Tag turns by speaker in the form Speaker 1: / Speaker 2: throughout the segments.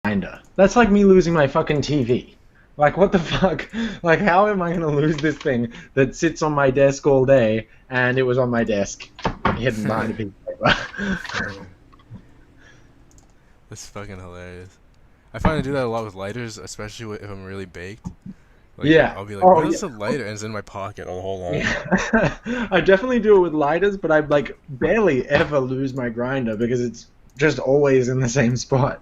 Speaker 1: grinder. That's like me losing my fucking TV. Like, what the fuck? Like, how am I going to lose this thing that sits on my desk all day, and it was on my desk, hidden behind a piece of paper?
Speaker 2: That's fucking hilarious. I find I do that a lot with lighters, especially if I'm really baked. Like,
Speaker 1: Yeah.
Speaker 2: I'll be like,
Speaker 1: Oh,
Speaker 2: what
Speaker 1: yeah.
Speaker 2: is a lighter? And it's in my pocket. I'll hold on.
Speaker 1: Yeah. I definitely do it with lighters, but I like barely ever lose my grinder because it's just always in the same spot.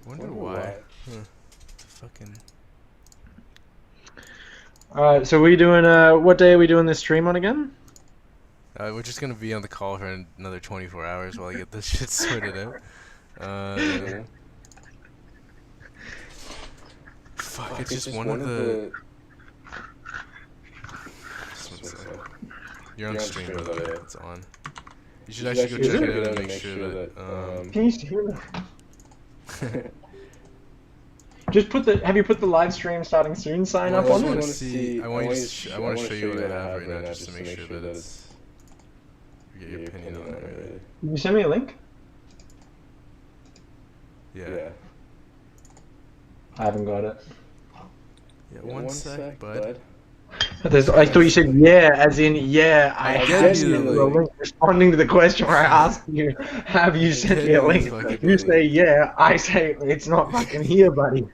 Speaker 2: Wonder why. Huh. Fucking.
Speaker 1: So we doing what day are we doing this stream on again?
Speaker 2: We're just gonna be on the call for another 24 hours while I get this shit sorted out. Uh, fuck, it's just one of the. Just one second. You're on stream, by the way. It's on. You should actually go check it out and make sure that.
Speaker 1: Can you hear me? Just have you put the live stream starting soon sign up on it?
Speaker 2: I want to see. I want to show you what I have right now, just to make sure that it's. Get your opinion on it, really.
Speaker 1: Can you send me a link?
Speaker 2: Yeah.
Speaker 1: I haven't got it.
Speaker 2: Yeah, one sec, bud.
Speaker 1: I thought you said yeah, as in yeah. I have
Speaker 2: you
Speaker 1: sent
Speaker 2: the
Speaker 1: you a link. Responding to the question where I asked you, have you sent me a link? You say yeah. I say it's not fucking here, buddy.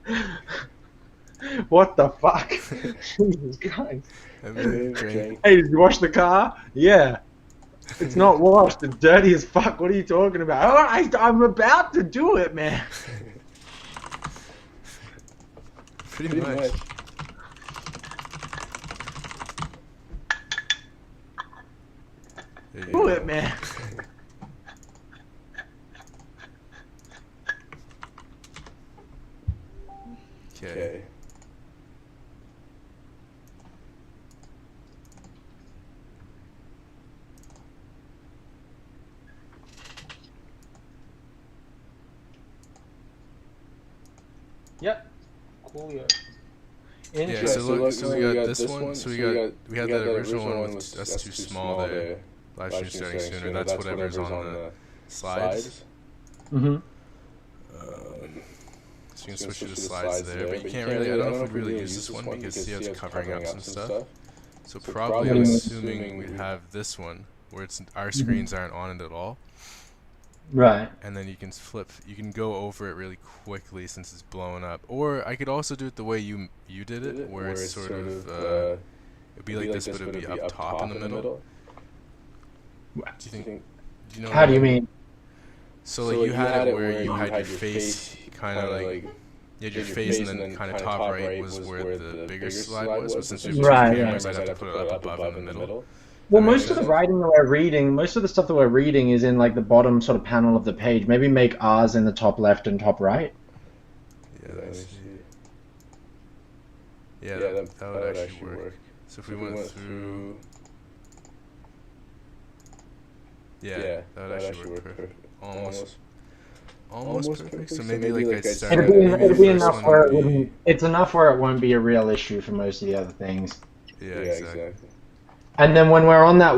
Speaker 1: What the fuck? Jesus Christ. Hey, did you wash the car? Yeah. It's not washed. It's dirty as fuck. What are you talking about? Oh, I'm about to do it, man.
Speaker 2: Pretty much.
Speaker 1: Do it, man.
Speaker 2: Okay.
Speaker 1: Yep. Cool.
Speaker 2: Yeah, so we got this one. So we had that original one with that's too small there. Live stream starting sooner. That's whatever's on the slides.
Speaker 1: Mm-hmm.
Speaker 2: So you can switch to the slides there, but you can't really. I don't know if we'd really use this one because see how it's covering up some stuff. So probably I'm assuming we'd have this one where it's our screens aren't on it at all.
Speaker 1: Right.
Speaker 2: And then you can go over it really quickly since it's blowing up. Or I could also do it the way you did it, where it's sort of it'd be like this, but it'd be up top in the middle. Do you think? Do you know?
Speaker 1: How do you mean?
Speaker 2: So like you had it where you had your face kind of like you had your face and then kind of top right was where the bigger slide was. But since you have two cameras, I'd have to put it up above in the middle.
Speaker 1: Well, most of the writing that we're reading, most of the stuff that we're reading is in like the bottom sort of panel of the page. Maybe make ours in the top left and top right.
Speaker 2: Yeah, that would actually work. So if we went through... Yeah, that would actually work perfect. Almost perfect. So maybe like I'd start...
Speaker 1: It'll be enough where it wouldn't... It's enough where it won't be a real issue for most of the other things.
Speaker 2: Yeah, exactly.
Speaker 1: And then when we're on that,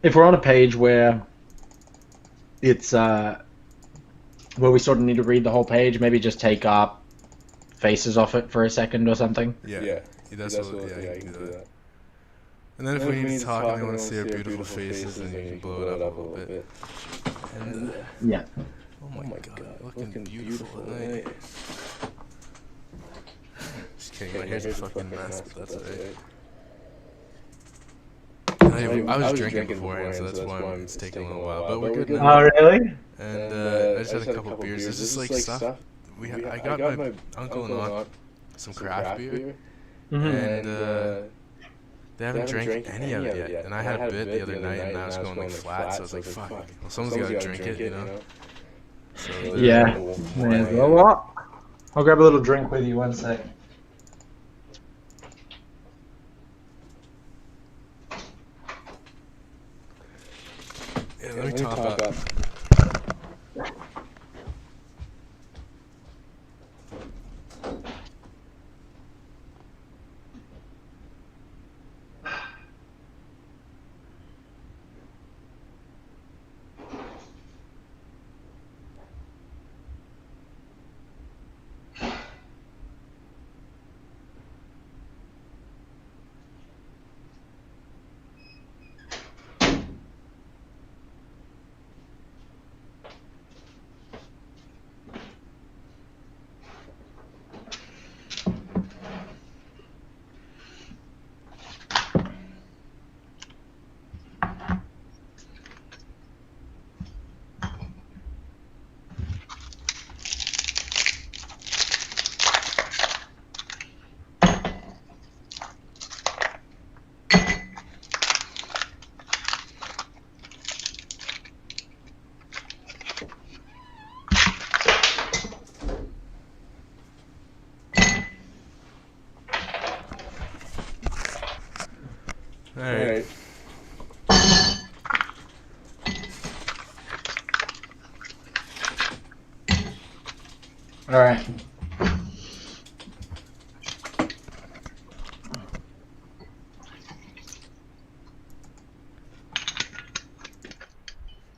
Speaker 1: if we're on a page where it's where we sort of need to read the whole page, maybe just take our faces off it for a second or something.
Speaker 2: Yeah, that's what. Yeah, you can do that. And then if we need to talk and we want to see our beautiful faces, then you can blow it up a little bit. And
Speaker 1: yeah.
Speaker 2: Oh my god, looking beautiful tonight. Just kidding. My hair's a fucking mess, but that's alright. I was drinking beforehand, so that's why it's taking a little while. But we're good now.
Speaker 1: Oh, really?
Speaker 2: And I just had a couple beers. It's just like stuff. I got my uncle and aunt some craft beer, and they haven't drank any of it yet. And I had a bit the other night, and I was going like flat, so I was like, fuck. Well, someone's got to drink it, you know? So,
Speaker 1: yeah. Well, I'll grab a little drink with you one sec.
Speaker 2: Yeah, let me top up.
Speaker 1: All right.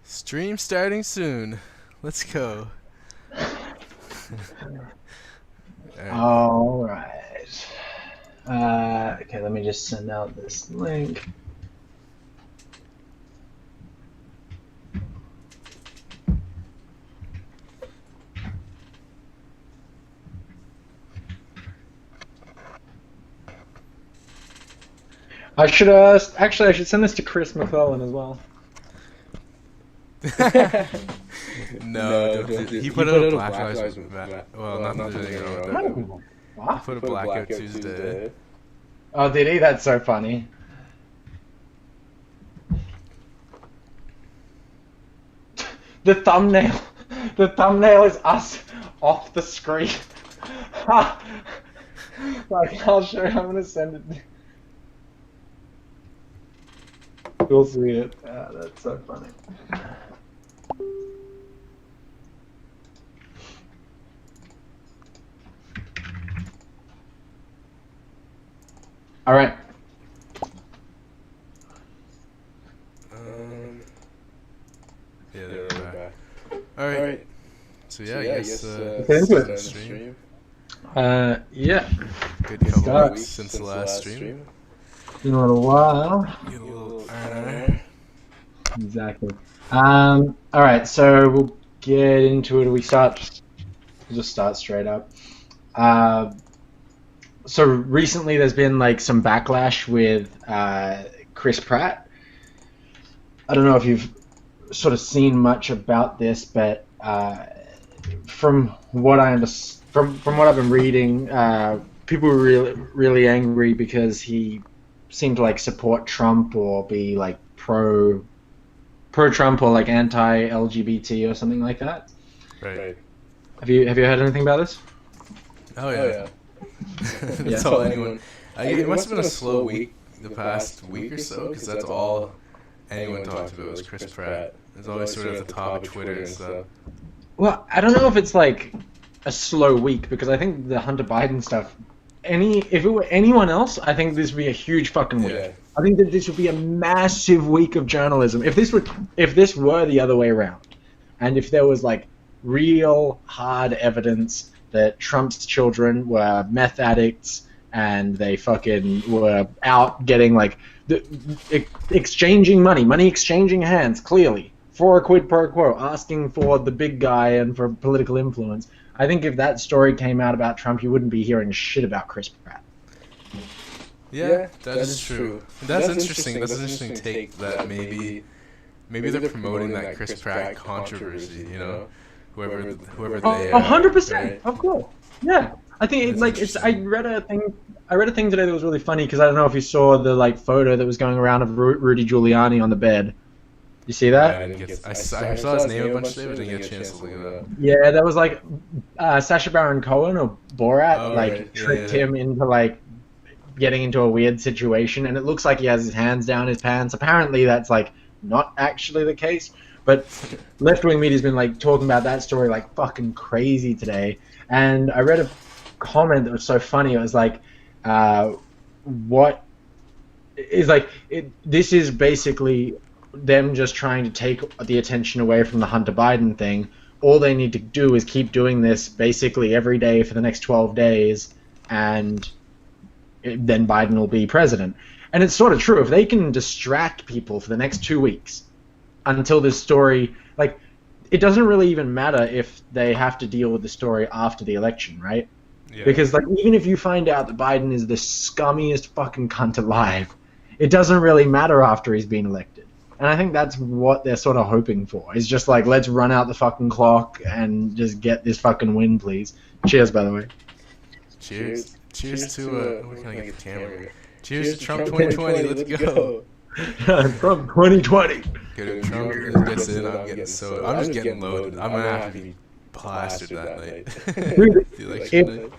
Speaker 2: Stream starting soon. Let's go.
Speaker 1: All right. Okay, let me just send out this link. I should actually I should send this to Chris McClellan as well.
Speaker 2: No, he put out a Black Lives Matter. Well, not anything wrong with that.
Speaker 1: What?
Speaker 2: He put a Blackout Tuesday.
Speaker 1: Oh, did he? That's so funny. The thumbnail is us off the screen. Like, I'll show you. I'm gonna send it. You'll see it. That's so funny. All right.
Speaker 2: Yeah, they're back. All right. So yeah, I guess stream.
Speaker 1: Yeah.
Speaker 2: Good couple of weeks since the last stream.
Speaker 1: Been a little while. Exactly. All right. So we'll get into it. We'll just start straight up. So recently there's been like some backlash with Chris Pratt. I don't know if you've sort of seen much about this, but from what from what I've been reading, people were really angry because he seemed to like support Trump or be like pro Trump or like anti-LGBT or something like that.
Speaker 2: Right.
Speaker 1: Have you heard anything about this?
Speaker 2: Oh yeah. That's all anyone. It must have been a slow week the past week or so, because that's all anyone talked about was Chris Pratt. It's always sort of at the top of Twitter and stuff.
Speaker 1: Well, I don't know if it's like a slow week, because I think the Hunter Biden stuff. If it were anyone else, I think this would be a huge fucking week. Yeah. I think that this would be a massive week of journalism. If this were the other way around, and if there was like real hard evidence that Trump's children were meth addicts and they fucking were out getting like exchanging money exchanging hands clearly for a quid pro quo, asking for the big guy and for political influence. I think if that story came out about Trump, you wouldn't be hearing shit about Chris Pratt.
Speaker 2: Yeah, that is true. That's interesting. That's an interesting take that maybe they're promoting that Chris Pratt controversy, you know? Whoever they are.
Speaker 1: 100%, of course. Yeah, I think I read a thing today that was really funny, because I don't know if you saw the like photo that was going around of Rudy Giuliani on the bed. You see that?
Speaker 2: Yeah, I saw his name a bunch today, but didn't get a chance to look at that.
Speaker 1: Yeah, that was like Sacha Baron Cohen or Borat tricked him into like getting into a weird situation, and it looks like he has his hands down his pants. Apparently, that's like not actually the case. But left-wing media's been like talking about that story like fucking crazy today, and I read a comment that was so funny. It was like, "What is like this is basically them just trying to take the attention away from the Hunter Biden thing. All they need to do is keep doing this basically every day for the next 12 days, and then Biden will be president." And it's sort of true. If they can distract people for the next 2 weeks until this story, like, it doesn't really even matter if they have to deal with the story after the election, right? Yeah. Because like, even if you find out that Biden is the scummiest fucking cunt alive, it doesn't really matter after he's been elected. And I think that's what they're sort of hoping for. Is just like, let's run out the fucking clock and just get this fucking win, please. Cheers, by the way.
Speaker 2: Cheers. Cheers to where can I get the camera? Cheers to Trump 2020. Let's go.
Speaker 1: Trump 2020.
Speaker 2: If Trump gets in, I'm just getting loaded. I'm gonna have to be plastered that night. The election night.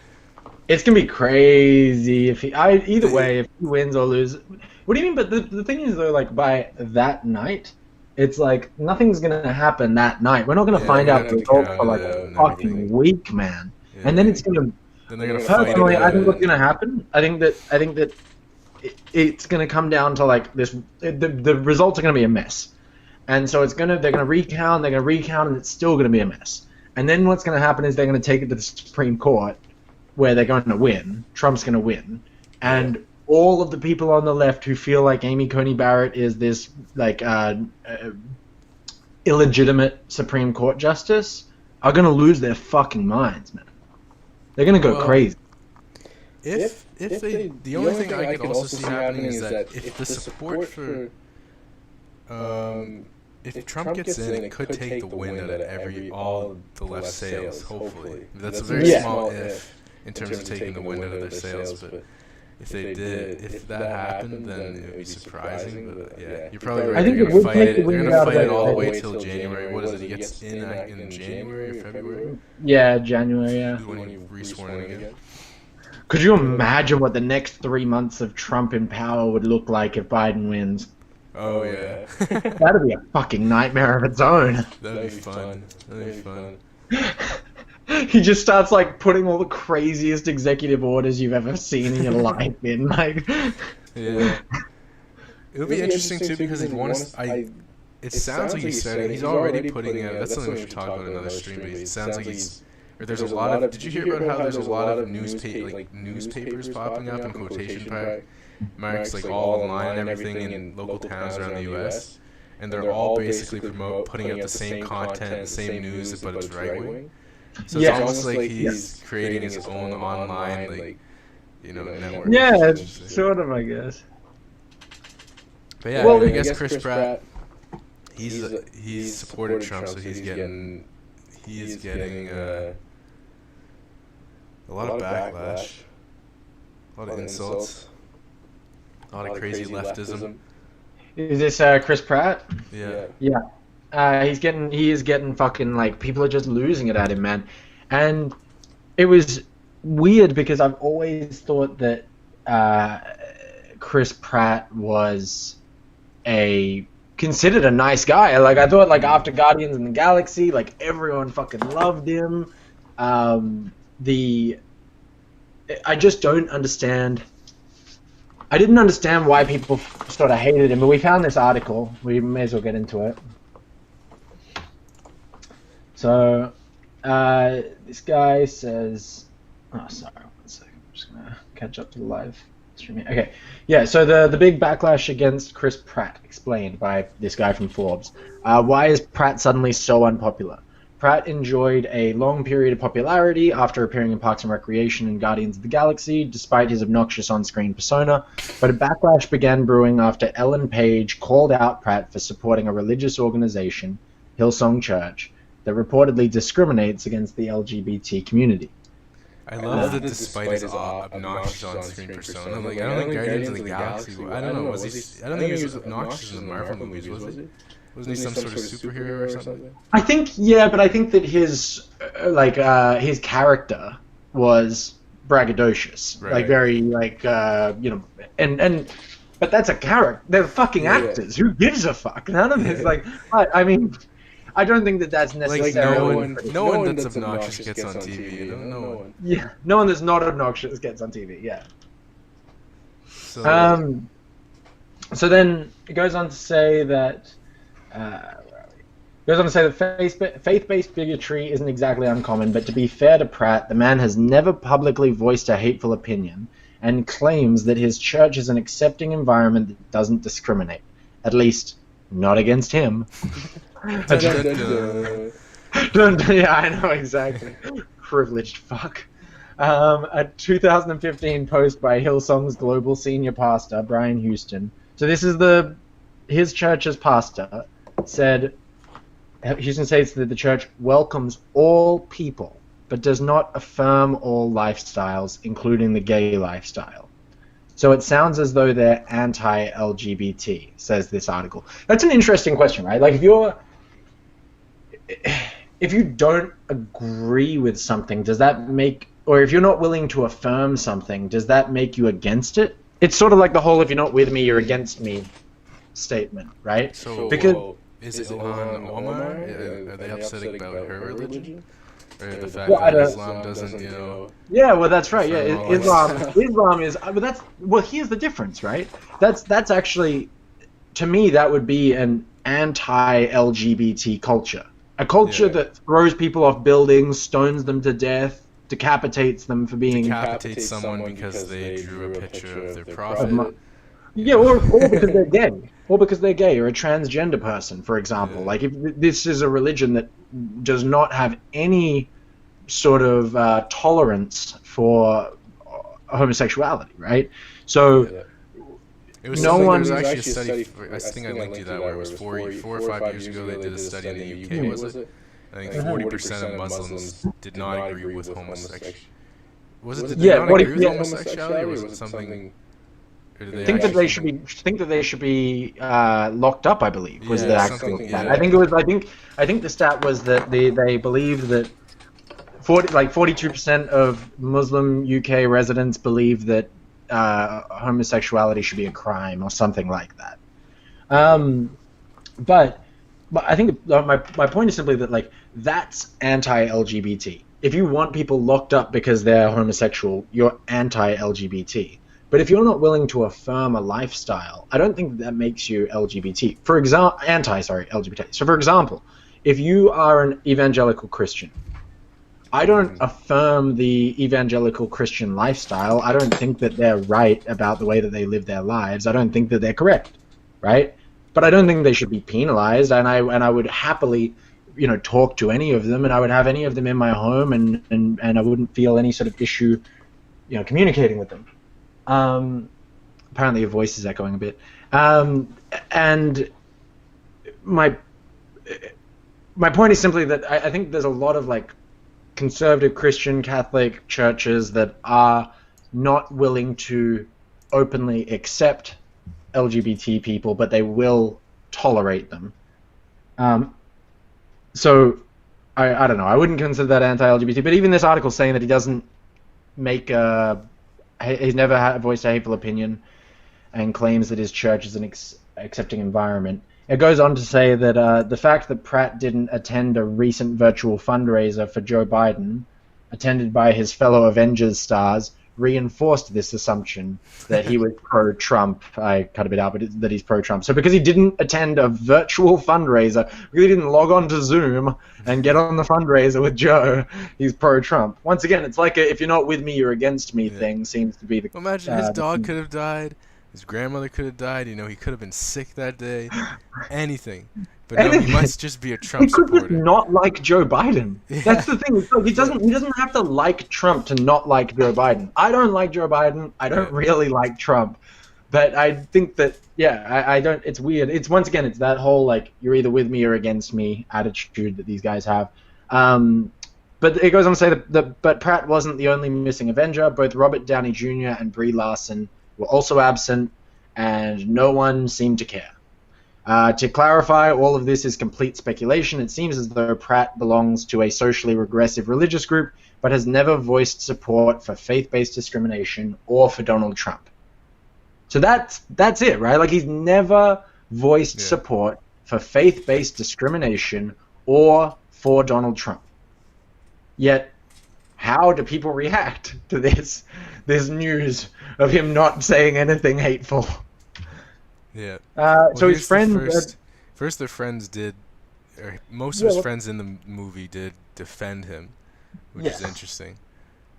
Speaker 1: It's gonna be crazy if either way, if he wins or loses. What do you mean? But the thing is though, like by that night, it's like nothing's gonna happen that night. We're not gonna find out the result for like a fucking week, man. and then it's gonna.
Speaker 2: Then they're gonna fight.
Speaker 1: Personally, I think what's gonna happen. I think that it's gonna come down to like this. The results are gonna be a mess, and so they're gonna recount, and it's still gonna be a mess. And then what's gonna happen is they're gonna take it to the Supreme Court, where they're going to win. Trump's gonna win, and all of the people on the left who feel like Amy Coney Barrett is this like illegitimate Supreme Court justice are gonna lose their fucking minds, man. They're gonna go crazy.
Speaker 2: If the only thing I could also see happening is that if the support for if Trump gets in, it could take the wind out of all the left sails. Hopefully, that's a very small if in terms of taking the wind out of their sails. But if that happened, then it would be surprising. But yeah, you're probably right. They're gonna fight it. They're gonna fight it all the way till January. What is it? He gets in January or February?
Speaker 1: Yeah, January. Yeah.
Speaker 2: When he resworn again.
Speaker 1: Could you imagine what the next 3 months of Trump in power would look like if Biden wins?
Speaker 2: Oh yeah.
Speaker 1: That'd be a fucking nightmare of its own.
Speaker 2: That'd be fun.
Speaker 1: He just starts like putting all the craziest executive orders you've ever seen in your life in, like.
Speaker 2: Yeah. It would be interesting too because it sounds like he's already putting out. That's something we should talk about in another stream. But it sounds like there's a lot of. Did you hear about how there's a lot of newspapers popping up in quotation marks like all online and everything in local towns around the U.S. and they're all basically putting out the same content, the same news, but it's right wing. So it's almost like he's creating his own online network.
Speaker 1: Yeah, sort of, I guess.
Speaker 2: But yeah, I guess Chris Pratt, he's supported Trump, so he is getting a lot of backlash, a lot of insults, a lot of crazy leftism.
Speaker 1: Is this Chris Pratt?
Speaker 2: Yeah.
Speaker 1: Yeah. He is getting fucking, like, people are just losing it at him, man. And it was weird because I've always thought that Chris Pratt was considered a nice guy. Like, I thought, like, after Guardians of the Galaxy, like, everyone fucking loved him. I just don't understand. I didn't understand why people sort of hated him, but we found this article. We may as well get into it. So, this guy says... Oh, sorry, 1 second. I'm just going to catch up to the live streaming. Okay, yeah, so the big backlash against Chris Pratt, explained by this guy from Forbes. Why is Pratt suddenly so unpopular? Pratt enjoyed a long period of popularity after appearing in Parks and Recreation and Guardians of the Galaxy, despite his obnoxious on-screen persona, but a backlash began brewing after Ellen Page called out Pratt for supporting a religious organization, Hillsong Church, that reportedly discriminates against the LGBT community.
Speaker 2: I love that despite his obnoxious on-screen persona, like, I don't think Guardians of the Galaxy, I don't know, I don't think he was obnoxious in the Marvel movies, was he? Wasn't he some sort of superhero or something? I think, yeah, but I think that his character was braggadocious, right. Like very, like, but that's a character. They're fucking actors. Who gives a fuck? None of this, like, I mean, I don't think that's necessarily. Like no one that's obnoxious gets on TV. No one.
Speaker 1: Yeah, no one that's not obnoxious gets on TV. Yeah. So then it goes on to say that. Faith-based bigotry isn't exactly uncommon, but to be fair to Pratt, the man has never publicly voiced a hateful opinion and claims that his church is an accepting environment that doesn't discriminate. At least, not against him. Yeah, I know, exactly. Privileged fuck. A 2015 post by Hillsong's global senior pastor, Brian Houston. So this is his church's pastor. Houston states that the church welcomes all people, but does not affirm all lifestyles, including the gay lifestyle. So it sounds as though they're anti-LGBT, says this article. That's an interesting question, right? Like, if you don't agree with something, does that make, or if you're not willing to affirm something, does that make you against it? It's sort of like the whole "if you're not with me, you're against me" statement, right?
Speaker 2: So, because is it on Omar? Are they upset about her religion? or the fact that Islam doesn't,
Speaker 1: Yeah, well, that's right. Yeah,
Speaker 2: affirm
Speaker 1: Islam is. But here's the difference, right? That's actually, to me, that would be an anti-LGBT culture. A culture that throws people off buildings, stones them to death, decapitates them for being...
Speaker 2: Decapitates someone because they drew a picture of their prophet.
Speaker 1: Yeah, or because they're gay. Or because they're gay, or a transgender person, for example.
Speaker 2: Yeah.
Speaker 1: Like, if this is a religion that does not have any sort of tolerance for homosexuality, right? So...
Speaker 2: Yeah. It was there was actually a study, I think I linked you that, where it was 4 or 5 years ago they did a study in the UK, was it? I think 40% of Muslims did not agree with homosexuality. Was it did they not agree with homosexuality, or was it something...
Speaker 1: Think that they should be locked up, I believe, was the actual stat.
Speaker 2: Yeah.
Speaker 1: I think the stat was that they believed that 42% of Muslim UK residents believe that homosexuality should be a crime or something like that. But I think my point is simply that, like, that's anti-LGBT. If you want people locked up because they're homosexual, you're anti-LGBT. But if you're not willing to affirm a lifestyle, I don't think that makes you LGBT. LGBT. So, for example, if you are an evangelical Christian, I don't affirm the evangelical Christian lifestyle. I don't think that they're right about the way that they live their lives. I don't think that they're correct, right? But I don't think they should be penalized, and I would happily, talk to any of them, and I would have any of them in my home, and I wouldn't feel any sort of issue, communicating with them. Apparently your voice is echoing a bit. And my point is simply that I think there's a lot of, like, conservative Christian Catholic churches that are not willing to openly accept LGBT people, but they will tolerate them. So I don't know. I wouldn't consider that anti-LGBT, but even this article saying that he doesn't make he's never voiced a hateful opinion and claims that his church is an accepting environment. It goes on to say that the fact that Pratt didn't attend a recent virtual fundraiser for Joe Biden, attended by his fellow Avengers stars, reinforced this assumption that he was pro-Trump. I cut a bit out, but that he's pro-Trump. So because he didn't attend a virtual fundraiser, because he didn't log on to Zoom and get on the fundraiser with Joe, he's pro-Trump. Once again, it's like if you're not with me, you're against me thing seems to be the...
Speaker 2: Imagine his dog could have died. His grandmother could have died. He could have been sick that day. Anything. But no, he must just be a Trump supporter.
Speaker 1: He could just not like Joe Biden. Yeah. That's the thing. So he doesn't have to like Trump to not like Joe Biden. I don't like Joe Biden. I don't really like Trump. But I think that, I don't... It's weird. It's, once again, it's that whole, like, you're either with me or against me attitude that these guys have. But it goes on to say but Pratt wasn't the only missing Avenger. Both Robert Downey Jr. and Brie Larson were also absent, and no one seemed to care. To clarify, all of this is complete speculation. It seems as though Pratt belongs to a socially regressive religious group, but has never voiced support for faith-based discrimination or for Donald Trump. So that's it, right? Like, he's never voiced support for faith-based discrimination or for Donald Trump. Yet, how do people react to this news of him not saying anything hateful?
Speaker 2: Yeah.
Speaker 1: So his friends...
Speaker 2: First their friends did... Or most of his friends in the movie did defend him, which is interesting.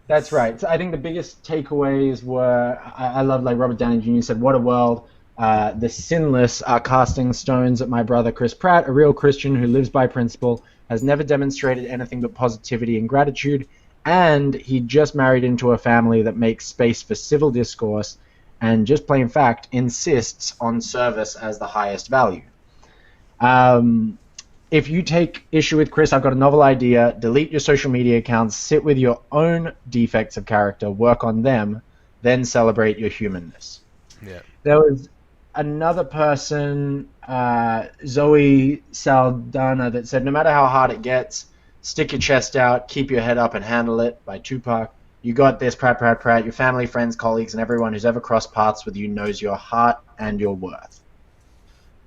Speaker 1: That's right. So I think the biggest takeaways were... I love, like, Robert Downey Jr. said, "What a world. The sinless are casting stones at my brother Chris Pratt, a real Christian who lives by principle, has never demonstrated anything but positivity and gratitude, and he just married into a family that makes space for civil discourse and, just plain fact, insists on service as the highest value." If you take issue with Chris, I've got a novel idea. Delete your social media accounts, sit with your own defects of character, work on them, then celebrate your humanness.
Speaker 2: Yeah.
Speaker 1: There was another person, Zoe Saldana, that said, "No matter how hard it gets, stick your chest out, keep your head up and handle it," by Tupac. "You got this, Pratt, Pratt, Pratt. Your family, friends, colleagues, and everyone who's ever crossed paths with you knows your heart and your worth."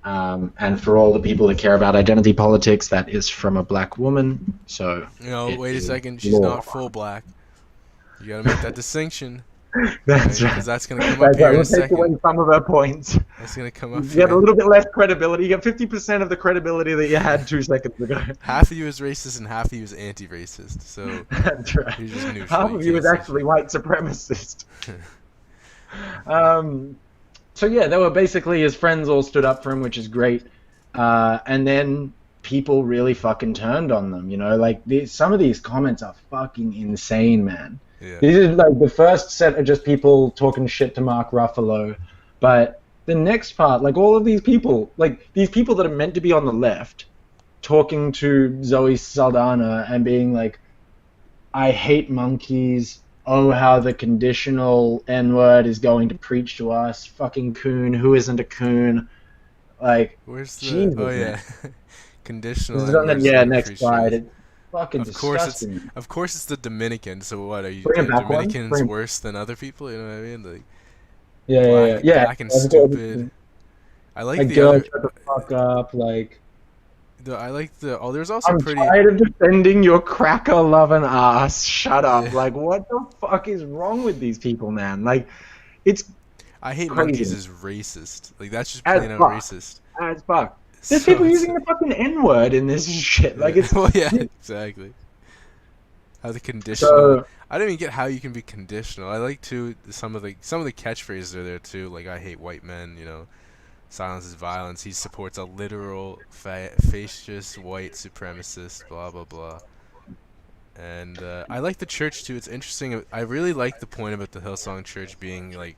Speaker 1: And for all the people that care about identity politics, that is from a black woman. So
Speaker 2: wait a second, she's not full black. You gotta make that distinction.
Speaker 1: That's right.
Speaker 2: Because that's gonna come up here in a second.
Speaker 1: We'll take away some of her points.
Speaker 2: That's gonna come up.
Speaker 1: You get a little bit less credibility. You get 50% of the credibility that you had 2 seconds ago.
Speaker 2: Half of you is racist and half of you is anti-racist. So
Speaker 1: that's right.
Speaker 2: You're just neutral.
Speaker 1: Half of you is actually white supremacist. So yeah, they were basically his friends all stood up for him, which is great. And then people really fucking turned on them. You know, like some of these comments are fucking insane, man.
Speaker 2: Yeah.
Speaker 1: This is like the first set of just people talking shit to Mark Ruffalo, but the next part, like all of these people, like these people that are meant to be on the left, talking to Zoe Saldana and being like, I hate monkeys, oh how the conditional N-word is going to preach to us, fucking coon, who isn't a coon, like,
Speaker 2: where's the,
Speaker 1: Jesus,
Speaker 2: oh yeah, conditional
Speaker 1: N-word. Yeah, next slide. It's fucking disgusting.
Speaker 2: Of course it's the Dominicans, so what, are you
Speaker 1: Dominicans
Speaker 2: worse than other people, you know what I mean? Like,
Speaker 1: yeah.
Speaker 2: Black and stupid. I like the
Speaker 1: girl
Speaker 2: other...
Speaker 1: shut the fuck up, like...
Speaker 2: there's also
Speaker 1: I'm tired of defending your cracker-loving ass. Shut up. Yeah. Like, what the fuck is wrong with these people, man? Like, it's
Speaker 2: I hate
Speaker 1: crazy.
Speaker 2: Monkeys is racist. Like, that's just plain out racist.
Speaker 1: As fuck. There's people using the fucking N-word in this shit. Like, it's...
Speaker 2: well, yeah, exactly. How the conditional... I don't even get how you can be conditional. I like, too, some of the catchphrases are there, too. Like, I hate white men, you know. Silence is violence. He supports a literal fascist white supremacist, blah, blah, blah. And I like the church, too. It's interesting. I really like the point about the Hillsong Church being, like,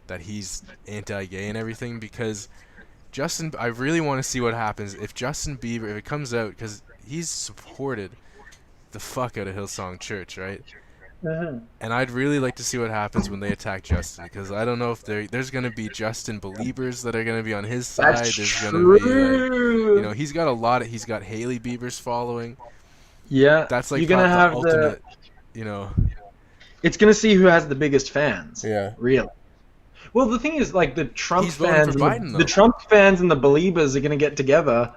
Speaker 2: that he's anti-gay and everything, because I really want to see what happens if Justin Bieber, if it comes out, because he's supported the fuck out of Hillsong Church, right? And I'd really like to see what happens when they attack Justin, because I don't know if there's going to be Justin believers that are going to be on his side. There's going to be, like, you know, he's got Hailey Bieber's following.
Speaker 1: Yeah.
Speaker 2: That's like
Speaker 1: you're gonna have
Speaker 2: ultimate, you know.
Speaker 1: It's going to see who has the biggest fans.
Speaker 2: Yeah.
Speaker 1: Really. Well, the thing is, like, the Trump
Speaker 2: He's
Speaker 1: fans, the Trump fans and the believers are going to get together,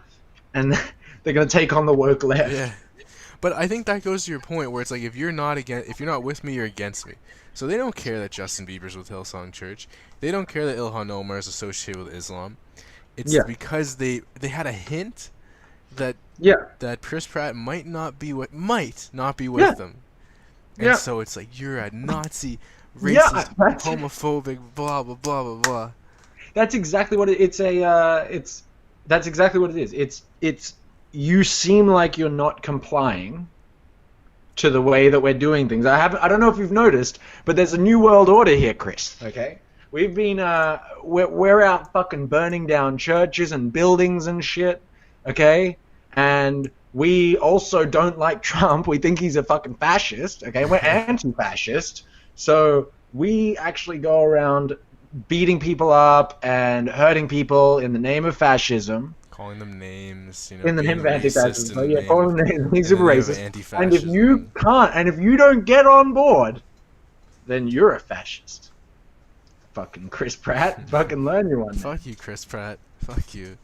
Speaker 1: and they're going to take on the woke left.
Speaker 2: Yeah. But I think that goes to your point where it's like, if you're not with me, you're against me. So they don't care that Justin Bieber's with Hillsong Church. They don't care that Ilhan Omar is associated with Islam. It's because they had a hint that Chris Pratt might not be with them. And so it's like, you're a Nazi, racist, homophobic, blah blah blah blah blah.
Speaker 1: That's exactly what that's exactly what it is. It's you seem like you're not complying to the way that we're doing things. I don't know if you've noticed, but there's a new world order here, Chris. Okay, we've been we're out fucking burning down churches and buildings and shit. Okay, and we also don't like Trump. We think he's a fucking fascist. Okay, we're anti-fascist. So we actually go around beating people up and hurting people in the name of fascism.
Speaker 2: Calling them names, you know.
Speaker 1: In the name of anti-fascism. So yeah, calling them names. He's a racist. And if you can't, and if you don't get on board, then you're a fascist. Fucking Chris Pratt. Fucking learn your one.
Speaker 2: Fuck you, Chris Pratt. Fuck you.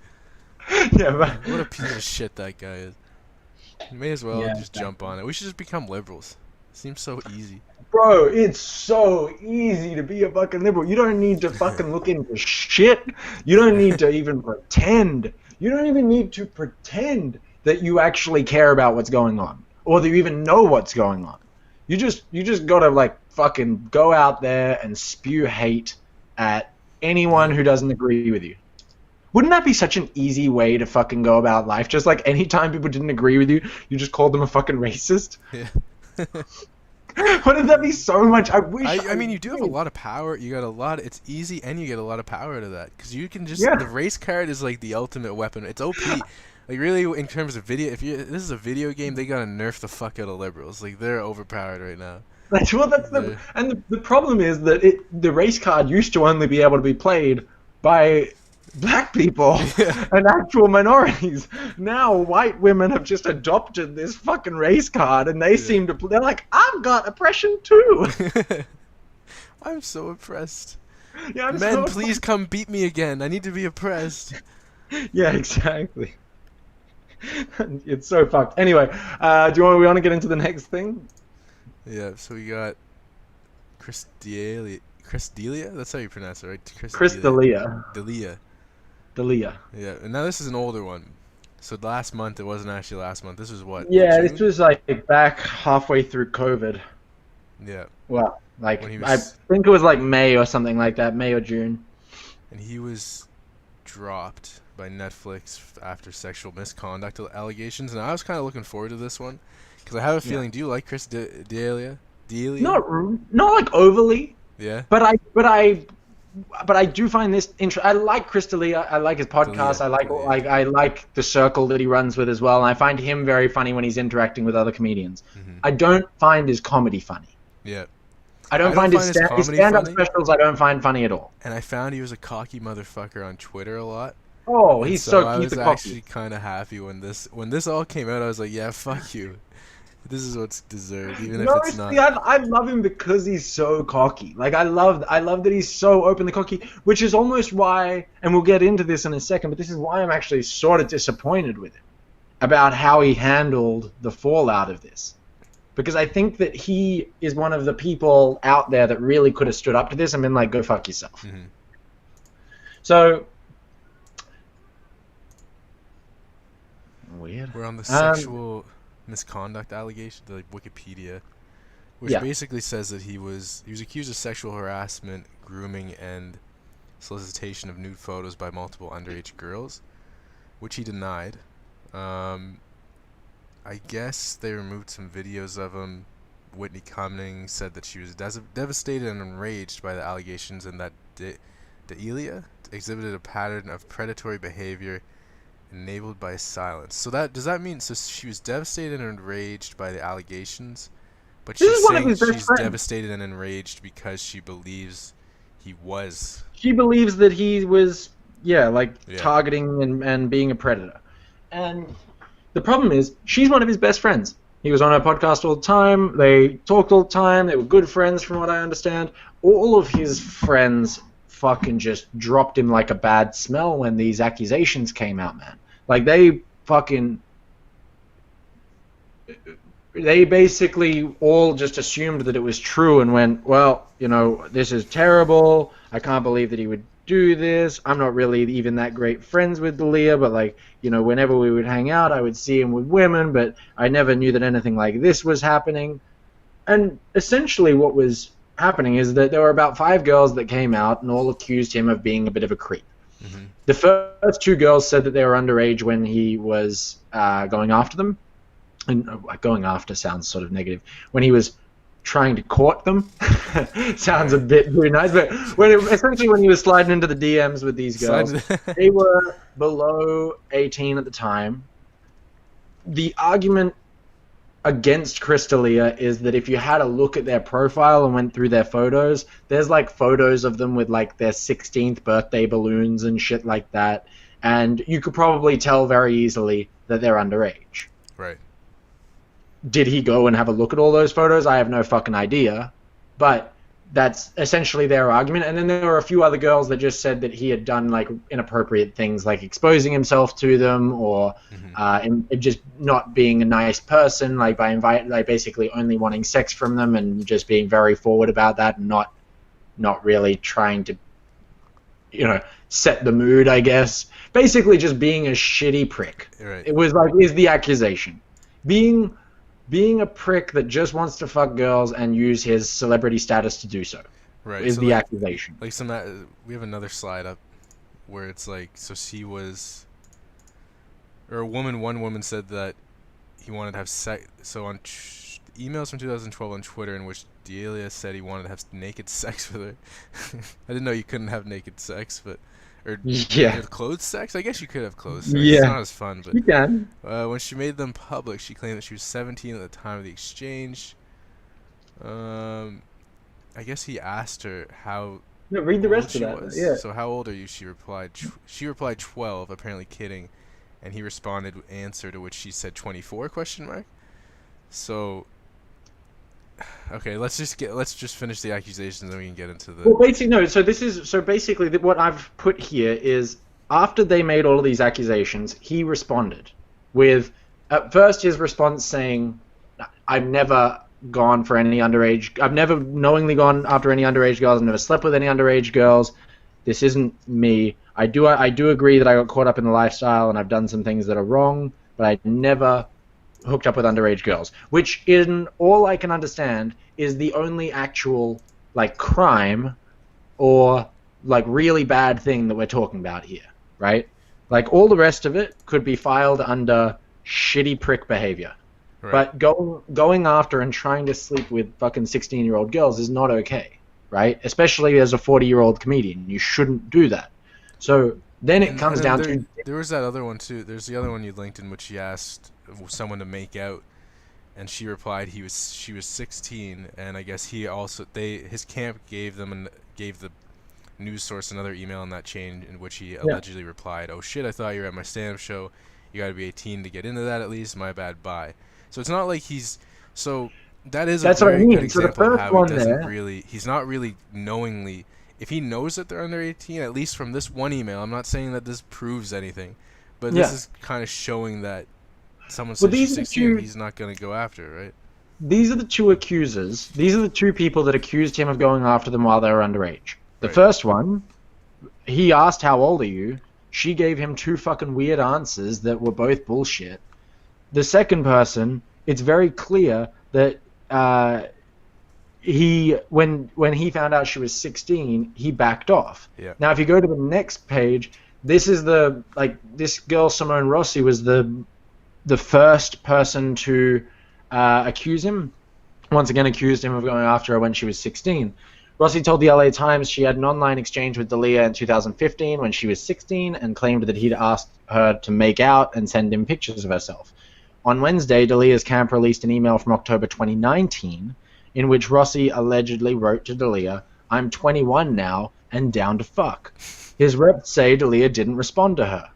Speaker 1: Yeah, but
Speaker 2: what a piece of shit that guy is. You may as well just jump on it. We should just become liberals. Seems so easy.
Speaker 1: Bro, it's so easy to be a fucking liberal. You don't need to fucking look into shit. You don't need to even pretend. You don't even need to pretend that you actually care about what's going on, or that you even know what's going on. You just gotta, like, fucking go out there and spew hate at anyone who doesn't agree with you. Wouldn't that be such an easy way to fucking go about life? Just like anytime people didn't agree with you, you just called them a fucking racist?
Speaker 2: Yeah.
Speaker 1: Wouldn't that be so much? I wish.
Speaker 2: I mean, you do have a lot of power. You got a lot. It's easy, and you get a lot of power out of that, because you can just. The race card is like the ultimate weapon. It's OP. Like, really, in terms of video, this is a video game, they gotta nerf the fuck out of liberals. Like, they're overpowered right now.
Speaker 1: The problem is that the race card used to only be able to be played by black people and actual minorities. Now white women have just adopted this fucking race card, and they seem to, they're like, I've got oppression too.
Speaker 2: I'm so oppressed.
Speaker 1: Yeah,
Speaker 2: Men, please come beat me again. I need to be oppressed.
Speaker 1: Yeah, exactly. It's so fucked. Anyway, we want to get into the next thing?
Speaker 2: Yeah, so we got Chris D'Elia. Chris D'Elia? That's how you pronounce it, right? Chris
Speaker 1: Chris
Speaker 2: D'Elia.
Speaker 1: D'Elia.
Speaker 2: D'Elia.
Speaker 1: D'Elia.
Speaker 2: Yeah, and now this is an older one. So last month, it wasn't actually last month. This was what?
Speaker 1: Yeah, this
Speaker 2: June?
Speaker 1: was like back halfway through COVID.
Speaker 2: Yeah.
Speaker 1: Well, like
Speaker 2: When he
Speaker 1: I
Speaker 2: was,
Speaker 1: think it was like May or something like that, May or June.
Speaker 2: and he was dropped by Netflix after sexual misconduct allegations, and I was kind of looking forward to this one because I have a feeling. Do you like Chris D'Elia? D'Elia?
Speaker 1: Not like overly,
Speaker 2: Yeah.
Speaker 1: but I do find this I like Chris D'Elia. I like his podcast. I like the circle that he runs with as well. And I find him very funny when he's interacting with other comedians. I don't find his comedy funny.
Speaker 2: Yeah.
Speaker 1: I don't find his stand-up specials. I don't find funny at all.
Speaker 2: And I found he was a cocky motherfucker on Twitter a lot.
Speaker 1: Oh, he's so
Speaker 2: I was actually kind of happy when this all came out. I was like, yeah, fuck you. This is what's deserved, even if it's not.
Speaker 1: I love him because he's so cocky. Like I love that he's so openly cocky, which is almost why, and we'll get into this in a second, but this is why I'm actually sort of disappointed with him about how he handled the fallout of this. Because I think that he is one of the people out there that really could have stood up to this and been like, go fuck yourself.
Speaker 2: Mm-hmm.
Speaker 1: So weird.
Speaker 2: We're on the sexual misconduct allegation, the Wikipedia, which basically says that he was accused of sexual harassment, grooming, and solicitation of nude photos by multiple underage girls, which he denied. I guess they removed some videos of him. Whitney Cummings said that she was devastated and enraged by the allegations, and that D'Elia exhibited a pattern of predatory behavior enabled by silence. So does that mean she was devastated and enraged by the allegations, but she's saying she's devastated and enraged because she believes he was.
Speaker 1: She believes that he was targeting and being a predator. And the problem is she's one of his best friends. He was on her podcast all the time. They talked all the time. They were good friends from what I understand. All of his friends fucking just dropped him like a bad smell when these accusations came out, man. Like they basically all just assumed that it was true and went, well, this is terrible. I can't believe that he would do this. I'm not really even that great friends with D'Elia, but whenever we would hang out, I would see him with women, but I never knew that anything like this was happening. And essentially what was happening is that there were about 5 girls that came out and all accused him of being a bit of a creep. Mm-hmm. The first 2 girls said that they were underage when he was going after them. And going after sounds sort of negative. When he was trying to court them, sounds a bit too nice. But essentially when he was sliding into the DMs with these girls, they were below 18 at the time. The argument against Chris D'Elia is that if you had a look at their profile and went through their photos, there's photos of them with their 16th birthday balloons and shit like that, and you could probably tell very easily that they're underage.
Speaker 2: Right.
Speaker 1: Did he go and have a look at all those photos? I have no fucking idea, but that's essentially their argument. And then there were a few other girls that just said that he had done inappropriate things, like exposing himself to them, or and just not being a nice person, by basically only wanting sex from them and just being very forward about that and not really trying to set the mood, I guess. Basically just being a shitty prick.
Speaker 2: Right.
Speaker 1: It was is the accusation. Being a prick that just wants to fuck girls and use his celebrity status to do so.
Speaker 2: Right.
Speaker 1: Is the accusation.
Speaker 2: We have another slide up where it's one woman said that he wanted to have sex. So on emails from 2012 on Twitter in which D'Elia said he wanted to have naked sex with her. I didn't know you couldn't have naked sex, but... clothes sex? I guess you could have clothes sex. Yeah. It's not as fun, but...
Speaker 1: You can.
Speaker 2: When she made them public, she claimed that she was 17 at the time of the exchange. I guess he asked her how...
Speaker 1: No, read the rest of that.
Speaker 2: Was.
Speaker 1: Yeah.
Speaker 2: So how old are you? She replied 12, apparently kidding. And he responded answer to which she said 24, ? So... Okay, let's just finish the accusations and we can get into the...
Speaker 1: Well, basically, no. So basically what I've put here is after they made all of these accusations, he responded with, at first his response saying, I've never gone for any underage, I've never knowingly gone after any underage girls, I've never slept with any underage girls, this isn't me. I do agree that I got caught up in the lifestyle and I've done some things that are wrong, but I never hooked up with underage girls, which in all I can understand is the only actual like crime or like really bad thing that we're talking about here, right? Like all the rest of it could be filed under shitty prick behavior. Right. But going after and trying to sleep with fucking 16-year-old girls is not okay, right? Especially as a 40-year-old comedian. You shouldn't do that. So then it comes down to...
Speaker 2: There was that other one, too. There's the other one you linked in which he asked someone to make out, and she replied she was 16, and I guess his camp gave the news source another email in that chain in which he allegedly replied, "Oh shit, I thought you were at my stand-up show. You gotta be 18 to get into that at least. My bad, bye." So it's not like that is a very good example of how he's not really knowingly, if he knows that they're under 18, at least from this one email, I'm not saying that this proves anything, but this is kind of showing that someone says she's 16, he's not going to go after her, right?
Speaker 1: These are the two accusers. These are the two people that accused him of going after them while they were underage. The first one, he asked, how old are you? She gave him two fucking weird answers that were both bullshit. The second person, it's very clear that when he found out she was 16, he backed off.
Speaker 2: Yeah.
Speaker 1: Now, if you go to the next page, this girl Simone Rossi was the first person to accuse him. Once again, accused him of going after her when she was 16. Rossi told the LA Times she had an online exchange with D'Elia in 2015 when she was 16 and claimed that he'd asked her to make out and send him pictures of herself. On Wednesday, D'Elia's camp released an email from October 2019 in which Rossi allegedly wrote to D'Elia, "I'm 21 now and down to fuck." His reps say D'Elia didn't respond to her.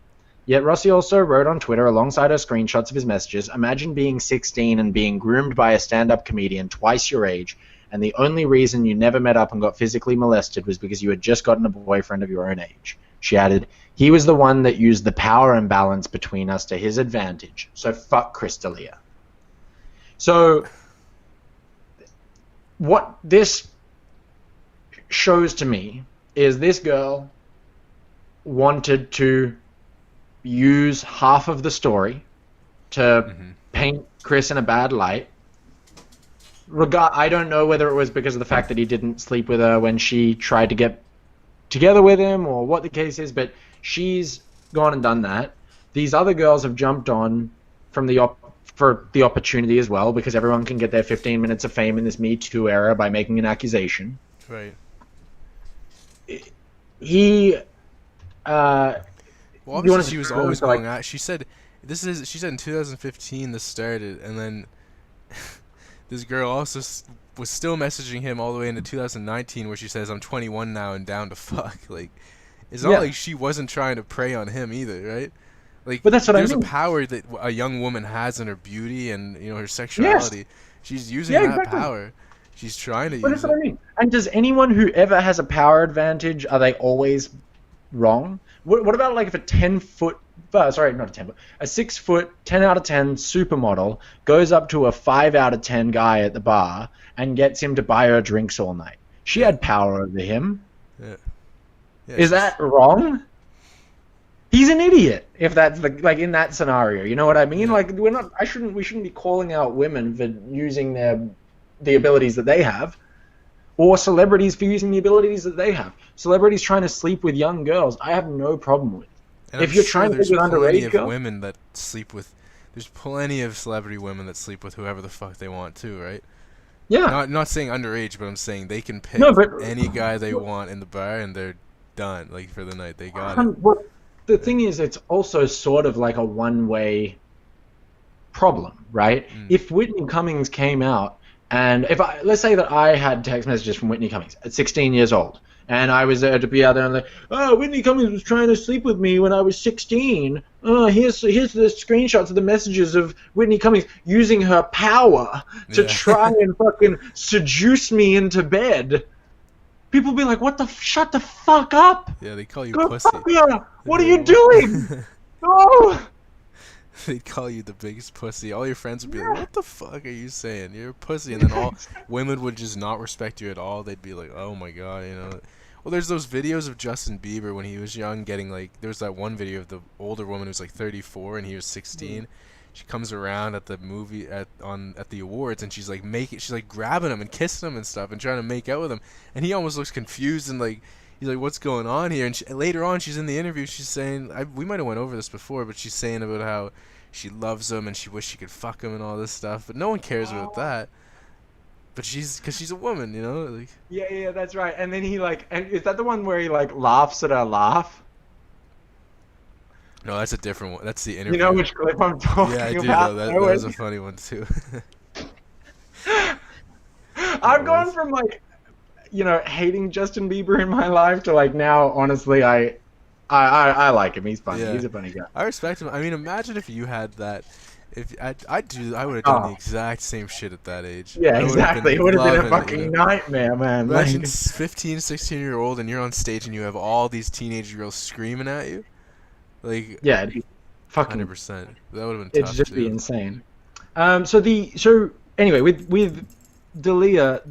Speaker 1: Yet Rossi also wrote on Twitter alongside her screenshots of his messages, "Imagine being 16 and being groomed by a stand-up comedian twice your age, and the only reason you never met up and got physically molested was because you had just gotten a boyfriend of your own age." She added, "He was the one that used the power imbalance between us to his advantage, so fuck Chris D'Elia." So what this shows to me is this girl wanted to use half of the story to paint Chris in a bad light. I don't know whether it was because of the fact that he didn't sleep with her when she tried to get together with him or what the case is, but she's gone and done that. These other girls have jumped on for the opportunity as well, because everyone can get their 15 minutes of fame in this Me Too era by making an accusation.
Speaker 2: Right. Well, obviously she was always going out. She said in 2015 this started, and then this girl also was still messaging him all the way into 2019, where she says, "I'm 21 now and down to fuck." Like, it's not like she wasn't trying to prey on him either, right? Like,
Speaker 1: but that's what
Speaker 2: there's
Speaker 1: I mean.
Speaker 2: A power that a young woman has in her beauty and her sexuality. Yes. She's using that power. She's trying to use it.
Speaker 1: That's what I mean. And does anyone who ever has a power advantage, are they always wrong? What about like if a 6 foot, 10 out of 10 supermodel goes up to a 5 out of 10 guy at the bar and gets him to buy her drinks all night? She had power over him.
Speaker 2: Yeah.
Speaker 1: Is that wrong? He's an idiot if that's in that scenario. You know what I mean? Like we shouldn't be calling out women for using the abilities that they have, or celebrities for using the abilities that they have. Celebrities trying to sleep with young girls, I have no problem with.
Speaker 2: And if you're trying to sleep with underage girls, women that sleep with, there's plenty of celebrity women that sleep with whoever the fuck they want too, right?
Speaker 1: Yeah.
Speaker 2: Not saying underage, but I'm saying they can pick any guy they want in the bar and they're done. Like for the night, they got it.
Speaker 1: Well, the thing is, it's also sort of like a one-way problem, right? If Whitney Cummings came out, and let's say that I had text messages from Whitney Cummings at 16 years old, and I was there to be out there and like, "Oh, Whitney Cummings was trying to sleep with me when I was 16. Oh, here's the screenshots of the messages of Whitney Cummings using her power to try and fucking seduce me into bed." people be like, "What the? Shut the fuck up!
Speaker 2: Yeah, they call you
Speaker 1: Go
Speaker 2: pussy.
Speaker 1: fuck ya! What are you doing? No!"
Speaker 2: They call you the biggest pussy. All your friends would be like, "What the fuck are you saying? You're a pussy." And then all women would just not respect you at all. They'd be like, "Oh my god," you know. Well, there's those videos of Justin Bieber when he was young, getting like. There's that one video of the older woman who's like 34 and he was 16. She comes around at the movie at the awards and she's like grabbing him and kissing him and stuff and trying to make out with him. And he almost looks confused and like. He's like, "What's going on here?" And later on, she's in the interview. She's saying, we might have went over this before, but she's saying about how she loves him and she wished she could fuck him and all this stuff. But no one cares about that. But because she's a woman, you know. Like,
Speaker 1: yeah, that's right. And then he like, and is that the one where he like laughs at her laugh?
Speaker 2: No, that's a different one. That's the interview.
Speaker 1: You know which clip I'm talking about?
Speaker 2: Yeah, I do know. That was a funny one too.
Speaker 1: I've gone from like, hating Justin Bieber in my life to like now, honestly, I like him. He's funny. Yeah. He's a funny guy.
Speaker 2: I respect him. I mean, imagine if you had that. If I would have done the exact same shit at that age.
Speaker 1: Yeah, exactly. It would have been a fucking nightmare, man.
Speaker 2: Imagine 15, 16-year-old and you're on stage and you have all these teenage girls screaming at you. Like,
Speaker 1: yeah, fucking
Speaker 2: 100%. That would have been tough.
Speaker 1: It'd just be insane. So anyway, with D'Elia,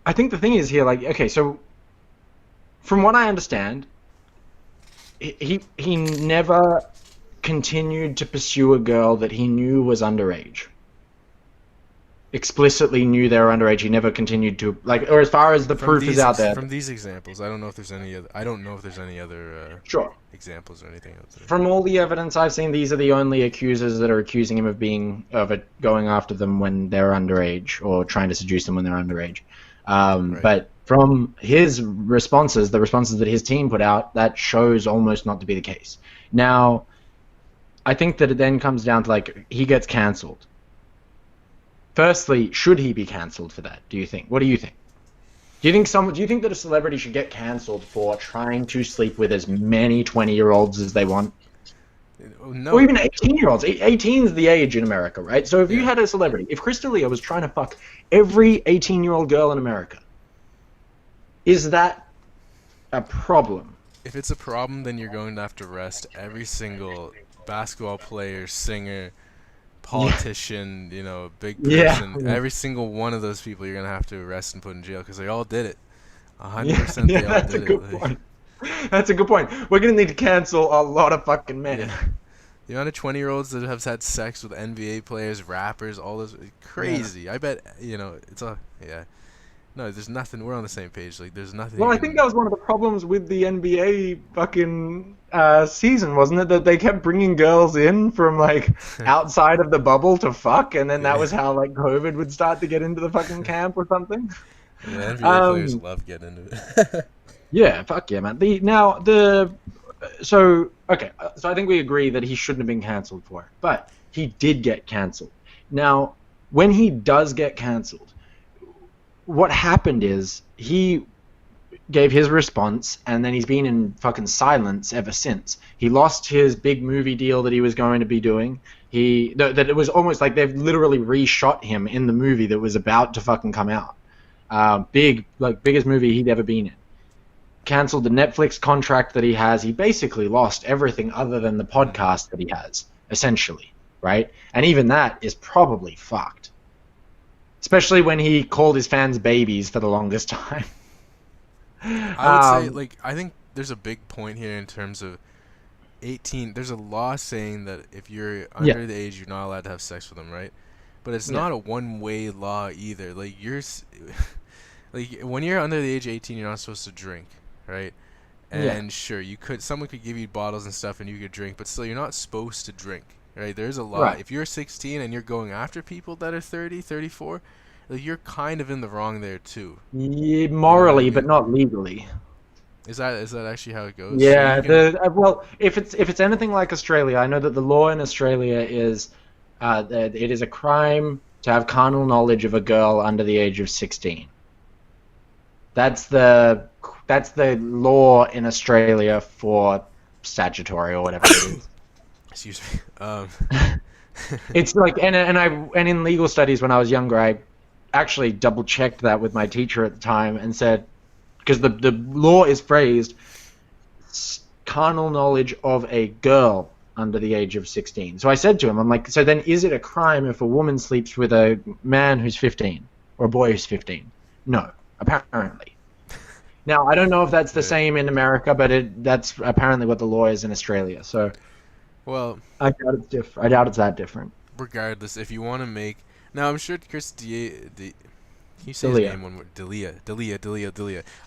Speaker 1: I think the thing is here, like, okay, so from what I understand, he never continued to pursue a girl that he knew was underage. Explicitly knew they were underage. He never continued to, like, or as far as the proof is out there.
Speaker 2: From these examples, I don't know if there's any other. I don't know if there's any other
Speaker 1: sure
Speaker 2: examples or anything else.
Speaker 1: From all the evidence I've seen, these are the only accusers that are accusing him of going after them when they're underage or trying to seduce them when they're underage. Right. But from his responses, the responses that his team put out, that shows almost not to be the case. Now, I think that it then comes down to, like, he gets cancelled. Firstly, should he be cancelled for that, do you think? What do you think? Do you think that a celebrity should get cancelled for trying to sleep with as many 20-year-olds as they want?
Speaker 2: No.
Speaker 1: Or even 18-year-olds. 18 is the age in America, right? So if you had a celebrity, if Chris D'Elia was trying to fuck every 18-year-old girl in America, is that a problem?
Speaker 2: If it's a problem, then you're going to have to arrest every single basketball player, singer, politician, big person.
Speaker 1: Yeah.
Speaker 2: Every single one of those people you're going to have to arrest and put in jail because they all did it. 100% they all
Speaker 1: that's
Speaker 2: did
Speaker 1: a good
Speaker 2: it.
Speaker 1: point. That's a good point. We're going to need to cancel a lot of fucking men.
Speaker 2: Yeah. The amount of 20-year-olds that have had sex with NBA players, rappers, all those, crazy. Yeah. I bet, it's a, yeah. No, there's nothing. We're on the same page. Like, there's nothing.
Speaker 1: Well, I think that was one of the problems with the NBA fucking season, wasn't it? That they kept bringing girls in from, like, outside of the bubble to fuck, and then that was how, like, COVID would start to get into the fucking camp or something.
Speaker 2: Yeah, NBA players love getting into it.
Speaker 1: Yeah, fuck yeah, man. So I think we agree that he shouldn't have been cancelled for it, but he did get cancelled. Now, when he does get cancelled, what happened is he gave his response, and then he's been in fucking silence ever since. He lost his big movie deal that he was going to be doing. That it was almost like they've literally reshot him in the movie that was about to fucking come out. Biggest movie he'd ever been in. Cancelled the Netflix contract that he has. He basically lost everything other than the podcast that he has, essentially, right? And even that is probably fucked. Especially when he called his fans babies for the longest time.
Speaker 2: I would say, I think there's a big point here in terms of 18. There's a law saying that if you're under the age, you're not allowed to have sex with them, right? But it's not a one-way law either. Like, when you're under the age of 18, you're not supposed to drink, right? And sure, someone could give you bottles and stuff and you could drink, but still, you're not supposed to drink. Right, there's a law. Right. If you're 16 and you're going after people that are 30, 34, you're kind of in the wrong there too.
Speaker 1: Yeah, morally, but not legally.
Speaker 2: Is that actually how it goes?
Speaker 1: Yeah. So if it's anything like Australia, I know that the law in Australia is that it is a crime to have carnal knowledge of a girl under the age of 16. That's the law in Australia for statutory or whatever it is.
Speaker 2: Excuse me.
Speaker 1: It's like, and in legal studies when I was younger, actually double checked that with my teacher at the time and said, because the law is phrased carnal knowledge of a girl under the age of 16. So I said to him, I'm like, so then is it a crime if a woman sleeps with a man who's 15 or a boy who's 15? No, apparently. Now, I don't know if that's the same in America, but that's apparently what the law is in Australia. So,
Speaker 2: well,
Speaker 1: I doubt it's different. I doubt it's that different.
Speaker 2: Regardless, if you want to make now, I'm sure Chris you say his name one more. D'Elia.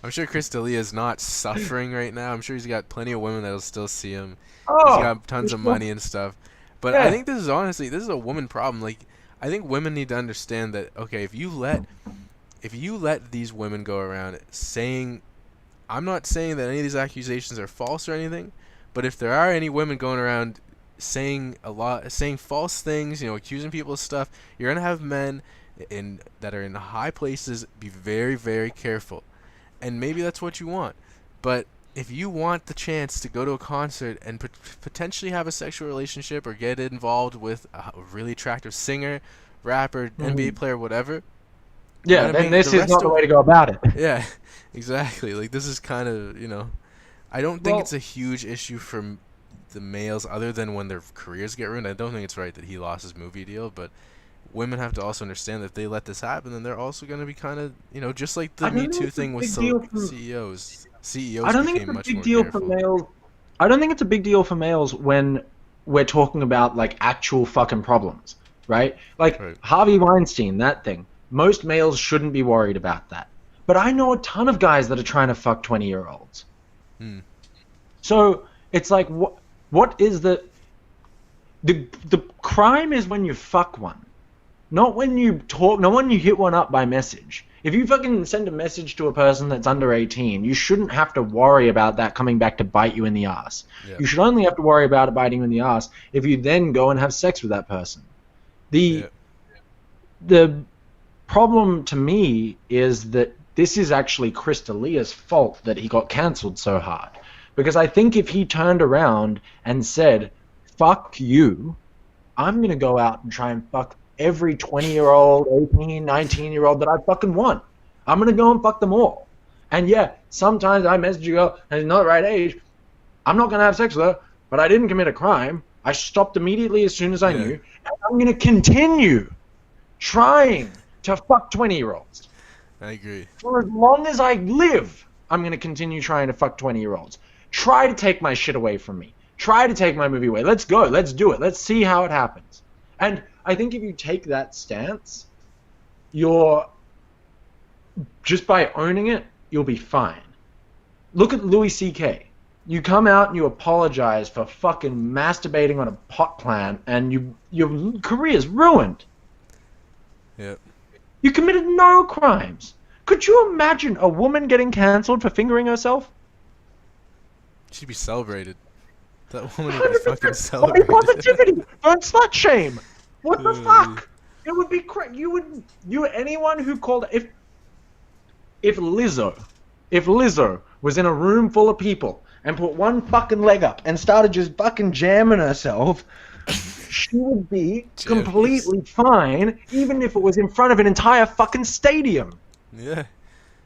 Speaker 2: I'm sure Chris D'Elia is not suffering right now. I'm sure he's got plenty of women that'll still see him. He's got tons of money and stuff. But I think this is a woman problem. Like, I think women need to understand that, okay, if you let these women go around saying, I'm not saying that any of these accusations are false or anything, but if there are any women going around saying false things, accusing people of stuff, you're gonna have men that are in high places be very, very careful. And maybe that's what you want. But if you want the chance to go to a concert and potentially have a sexual relationship or get involved with a really attractive singer, rapper, NBA player, whatever.
Speaker 1: Yeah, then this is not the way to go about it.
Speaker 2: Yeah, exactly. Like, this is kind of, I don't think it's a huge issue for the males other than when their careers get ruined. I don't think it's right that he lost his movie deal, but women have to also understand that if they let this happen, then they're also going to be kind of, just like the Me Too thing with CEOs. CEOs
Speaker 1: I don't think it's a big deal for males. I don't think it's a big deal for males when we're talking about, like, actual fucking problems, right? Like, Harvey Weinstein, that thing. Most males shouldn't be worried about that. But I know a ton of guys that are trying to fuck 20-year-olds. So it's like, what is the crime is when you fuck one. Not when you talk, not when you hit one up by message. If you fucking send a message to a person that's under 18, you shouldn't have to worry about that coming back to bite you in the ass. Yeah. You should only have to worry about it biting you in the ass if you then go and have sex with that person. The problem to me is that this is actually Chris D'Elia's fault that he got cancelled so hard. Because I think if he turned around and said, fuck you, I'm going to go out and try and fuck every 20-year-old, 18, 19-year-old that I fucking want. I'm going to go and fuck them all. And yeah, sometimes I message a girl and she's not the right age. I'm not going to have sex with her, but I didn't commit a crime. I stopped immediately as soon as I knew. And I'm going to continue trying to fuck 20-year-olds.
Speaker 2: I agree.
Speaker 1: For as long as I live, I'm going to continue trying to fuck 20-year-olds. Try to take my shit away from me. Try to take my movie away. Let's go. Let's do it. Let's see how it happens. And I think if you take that stance, you're just by owning it, you'll be fine. Look at Louis C.K. You come out and you apologize for fucking masturbating on a pot plant, and your career's ruined.
Speaker 2: Yep.
Speaker 1: You committed no crimes. Could you imagine a woman getting cancelled for fingering herself?
Speaker 2: She'd be celebrated. That woman would be fucking celebrated.
Speaker 1: Body positivity. Don't slut shame. What the fuck? It would be crazy. Anyone who called if Lizzo was in a room full of people and put one fucking leg up and started just fucking jamming herself, she would be completely fine, even if it was in front of an entire fucking stadium.
Speaker 2: Yeah.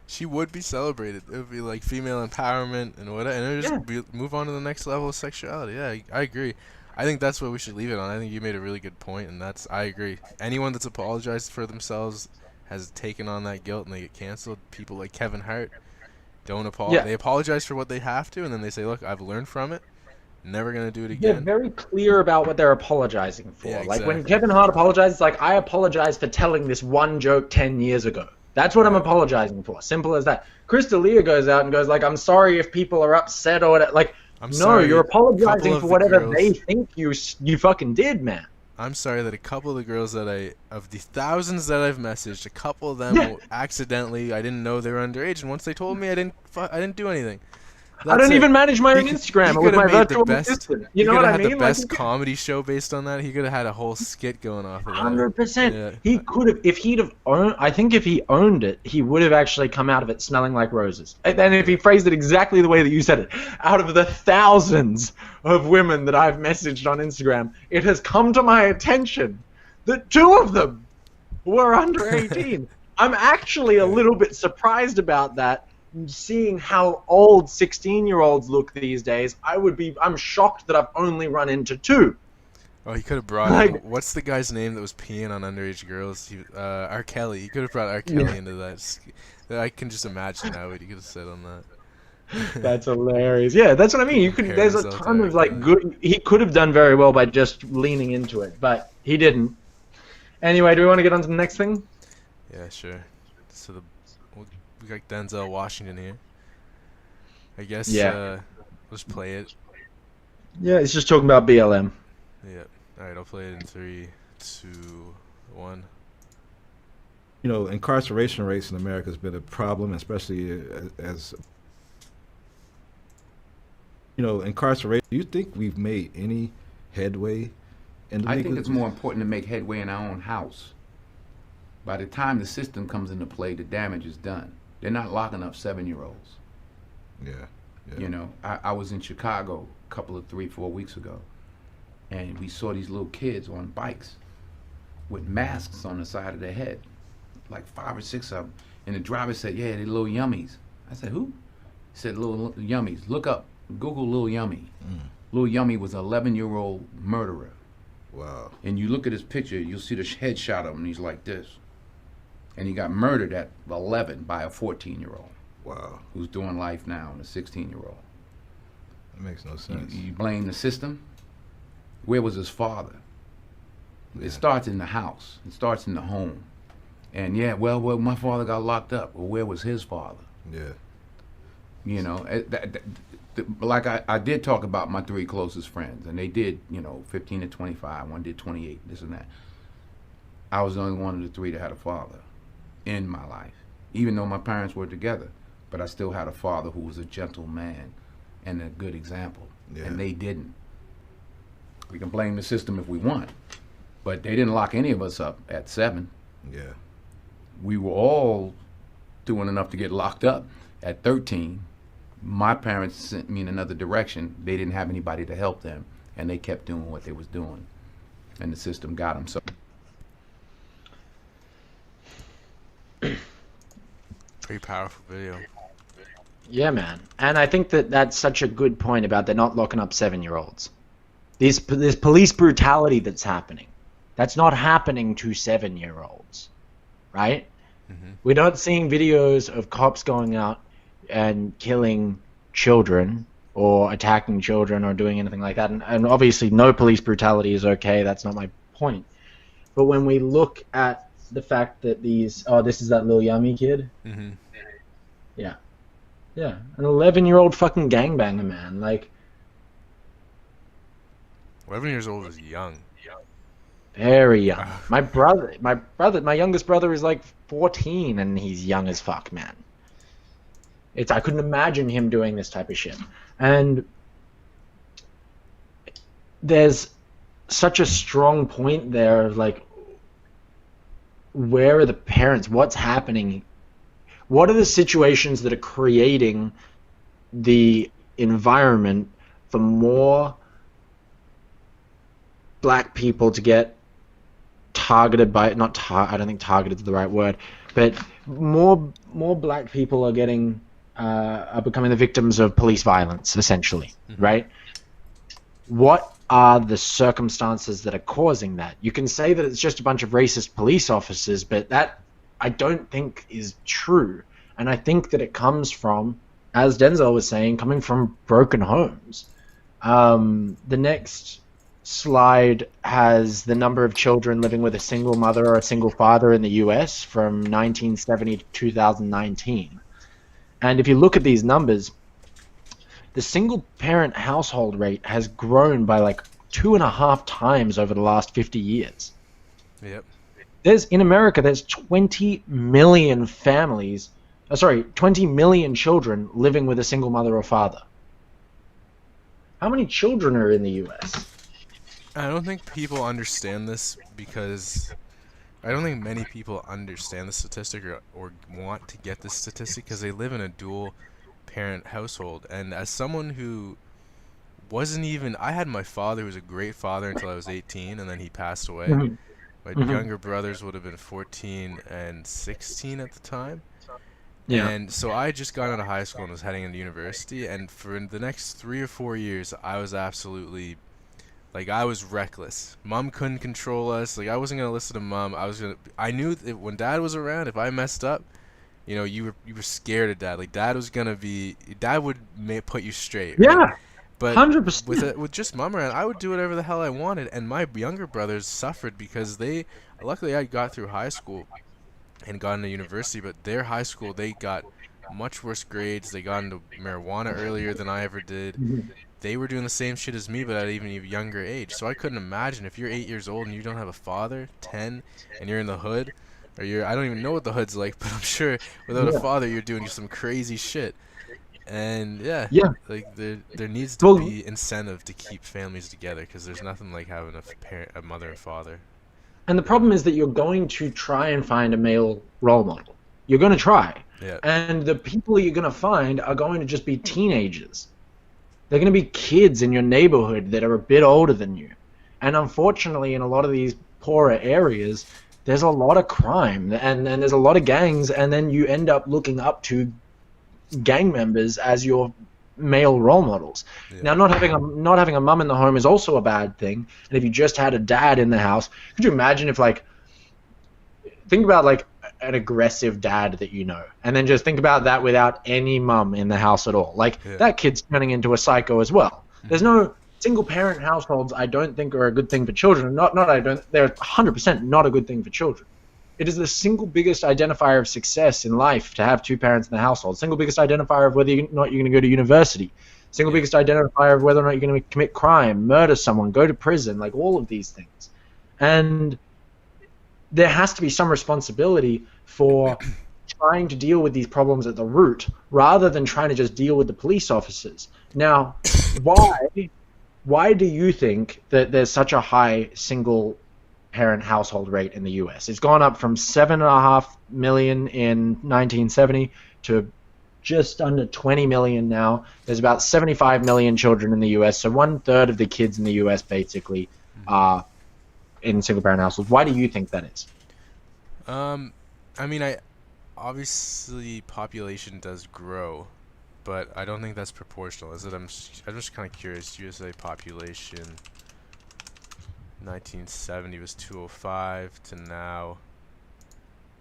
Speaker 2: She would be celebrated. It would be like female empowerment and whatever, and it would just move on to the next level of sexuality. Yeah, I agree. I think that's what we should leave it on. I think you made a really good point, and I agree. Anyone that's apologized for themselves has taken on that guilt, and they get canceled. People like Kevin Hart don't apologize. They apologize for what they have to, and then they say, "Look, I've learned from it. Never gonna do it again."
Speaker 1: They're very clear about what they're apologizing for.
Speaker 2: Yeah, exactly.
Speaker 1: Like when Kevin Hart apologizes, it's like, I apologize for telling this one joke 10 years ago. That's what I'm apologizing for. Simple as that. Chris D'Elia goes out and goes like, I'm sorry if people are upset or whatever. Like, you're apologizing for whatever they think you fucking did, man.
Speaker 2: I'm sorry that a couple of the girls of the thousands that I've messaged, a couple of them accidentally, I didn't know they were underage, and once they told me, I didn't do anything.
Speaker 1: I don't even manage my own Instagram with my virtual assistant. You know what I mean?
Speaker 2: He could have had the best comedy show based on that. He could have had a whole skit going off of that.
Speaker 1: 100%. Yeah. He could have, if he'd have owned, I think if he owned it, he would have actually come out of it smelling like roses. And if he phrased it exactly the way that you said it, out of the thousands of women that I've messaged on Instagram, it has come to my attention that 2 of them were under 18. I'm actually a little bit surprised about that. Seeing how old 16-year-olds look these days, I'm shocked that I've only run into 2.
Speaker 2: Oh, he could have brought. What's the guy's name that was peeing on underage girls? R. Kelly. He could have brought R. Kelly into that. I can just imagine now what he could have said on that.
Speaker 1: That's hilarious. Yeah, that's what I mean. There's a ton of good. He could have done very well by just leaning into it, but he didn't. Anyway, do we want to get on to the next thing?
Speaker 2: Yeah, sure. So we got Denzel Washington here. I guess. Yeah. Let's play it.
Speaker 1: Yeah, it's just talking about BLM.
Speaker 2: Yeah. All right, I'll play it in 3, 2, 1.
Speaker 3: You know, incarceration rates in America has been a problem, especially as you know, incarceration. Do you think we've made any headway in the
Speaker 4: I think it's more important to make headway in our own house. By the time the system comes into play, the damage is done. They're not locking up 7-year-olds.
Speaker 3: Yeah.
Speaker 4: You know, I was in Chicago a couple of 3-4 weeks ago, and we saw these little kids on bikes with masks on the side of their head, like 5 or 6 of them. And the driver said, "Yeah, they're little yummies." I said, "Who?" He said, "Little yummies. Look up. Google Lil Yummy." Lil Yummy was an 11-year-old murderer.
Speaker 3: Wow.
Speaker 4: And you look at his picture, you'll see the headshot of him, and he's like this. And he got murdered at 11 by a 14-year-old.
Speaker 3: Wow.
Speaker 4: Who's doing life now, and a 16-year-old.
Speaker 3: That makes no sense.
Speaker 4: You blame the system? Where was his father? Yeah. It starts in the house. It starts in the home. And yeah, well, my father got locked up. Well, where was his father?
Speaker 3: Yeah.
Speaker 4: You know, like I did talk about my 3 closest friends, and they did, 15 to 25, one did 28, this and that. I was the only one of the 3 that had a father in my life, even though my parents were together, but I still had a father who was a gentle man and a good example, and they didn't. We can blame the system if we want, but they didn't lock any of us up at 7.
Speaker 3: Yeah.
Speaker 4: We were all doing enough to get locked up at 13. My parents sent me in another direction. They didn't have anybody to help them, and they kept doing what they was doing, and the system got them. So,
Speaker 2: pretty powerful video.
Speaker 1: Yeah, man, and I think that's such a good point about they're not locking up 7-year-olds. This police brutality that's happening, that's not happening to 7-year-olds, right? Mm-hmm. We're not seeing videos of cops going out and killing children or attacking children or doing anything like that. And obviously no police brutality is okay. That's not my point. But when we look at the fact that this is that Lil Yummy kid. Mm-hmm. Yeah. Yeah. An 11-year-old fucking gangbanger, man. Like,
Speaker 2: 11 years old is young.
Speaker 1: Very young. My youngest brother is like 14 and he's young as fuck, man. I couldn't imagine him doing this type of shit. And there's such a strong point there of like, where are the parents? What's happening? What are the situations that are creating the environment for more black people to get targeted by, I don't think targeted is the right word, but more black people are becoming the victims of police violence, essentially, right? What are the circumstances that are causing that? You can say that it's just a bunch of racist police officers, but that I don't think is true. And I think that it comes from, as Denzel was saying, coming from broken homes. The next slide has the number of children living with a single mother or a single father in the US from 1970 to 2019. And if you look at these numbers, the single parent household rate has grown by like 2.5 times over the last 50 years.
Speaker 2: Yep.
Speaker 1: In America, there's 20 million 20 million children living with a single mother or father. How many children are in the US?
Speaker 2: I don't think people understand this because I don't think many people understand the statistic or want to get this statistic because they live in a dual parent household. And as someone who I had my father who was a great father until I was 18 and then he passed away. Mm-hmm. My younger brothers would have been 14 and 16 at the time.
Speaker 1: Yeah.
Speaker 2: And so I just got out of high school and was heading into university. And for the next 3 or 4 years, I was absolutely, like, I was reckless. Mom couldn't control us. Like, I wasn't going to listen to Mom. I knew that when Dad was around, if I messed up, you know, you were scared of Dad. Like, Dad would put you straight. Right?
Speaker 1: Yeah.
Speaker 2: But
Speaker 1: 100%.
Speaker 2: with just Mom around, I would do whatever the hell I wanted, and my younger brothers suffered because luckily I got through high school and got into university, but their high school, they got much worse grades. They got into marijuana earlier than I ever did. They were doing the same shit as me, but at an even younger age. So I couldn't imagine if you're 8 years old and you don't have a father, 10, and you're in the hood, or I don't even know what the hood's like, but I'm sure without a father, you're doing some crazy shit. And like there needs to be incentive to keep families together, because there's nothing like having a mother and father.
Speaker 1: And the problem is that you're going to try and find a male role model. You're going to try.
Speaker 2: Yeah.
Speaker 1: And the people you're going to find are going to just be teenagers. They're going to be kids in your neighborhood that are a bit older than you. And unfortunately, in a lot of these poorer areas, there's a lot of crime and there's a lot of gangs, and then you end up looking up to gang members as your male role models. Now, not having a mum in the home is also a bad thing. And if you just had a dad in the house, could you imagine if, think about an aggressive dad that you know, and then just think about that without any mum in the house at all. That kid's turning into a psycho as well. There's no single parent households, I don't think, are a good thing for children. They're 100% not a good thing for children. It is the single biggest identifier of success in life to have two parents in the household. Single biggest identifier of whether or not you're going to go to university. Single biggest identifier of whether or not you're going to commit crime, murder someone, go to prison, all of these things. And there has to be some responsibility for trying to deal with these problems at the root, rather than trying to just deal with the police officers. Now, why do you think that there's such a high single parent household rate in the US? It's gone up from 7.5 million in 1970 to just under 20 million now. There's about 75 million children in the US, so 1/3 of the kids in the US basically are in single parent households. Why do you think that is?
Speaker 2: Obviously population does grow, but I don't think that's proportional, is it? I'm just kind of curious. USA population 1970 was 205 to now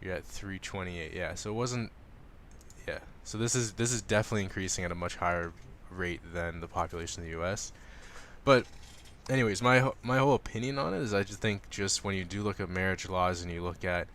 Speaker 2: you're at 328. Yeah, so it wasn't. Yeah, so this is definitely increasing at a much higher rate than the population in the U.S. But anyways, my whole opinion on it is I just think when you do look at marriage laws and you look at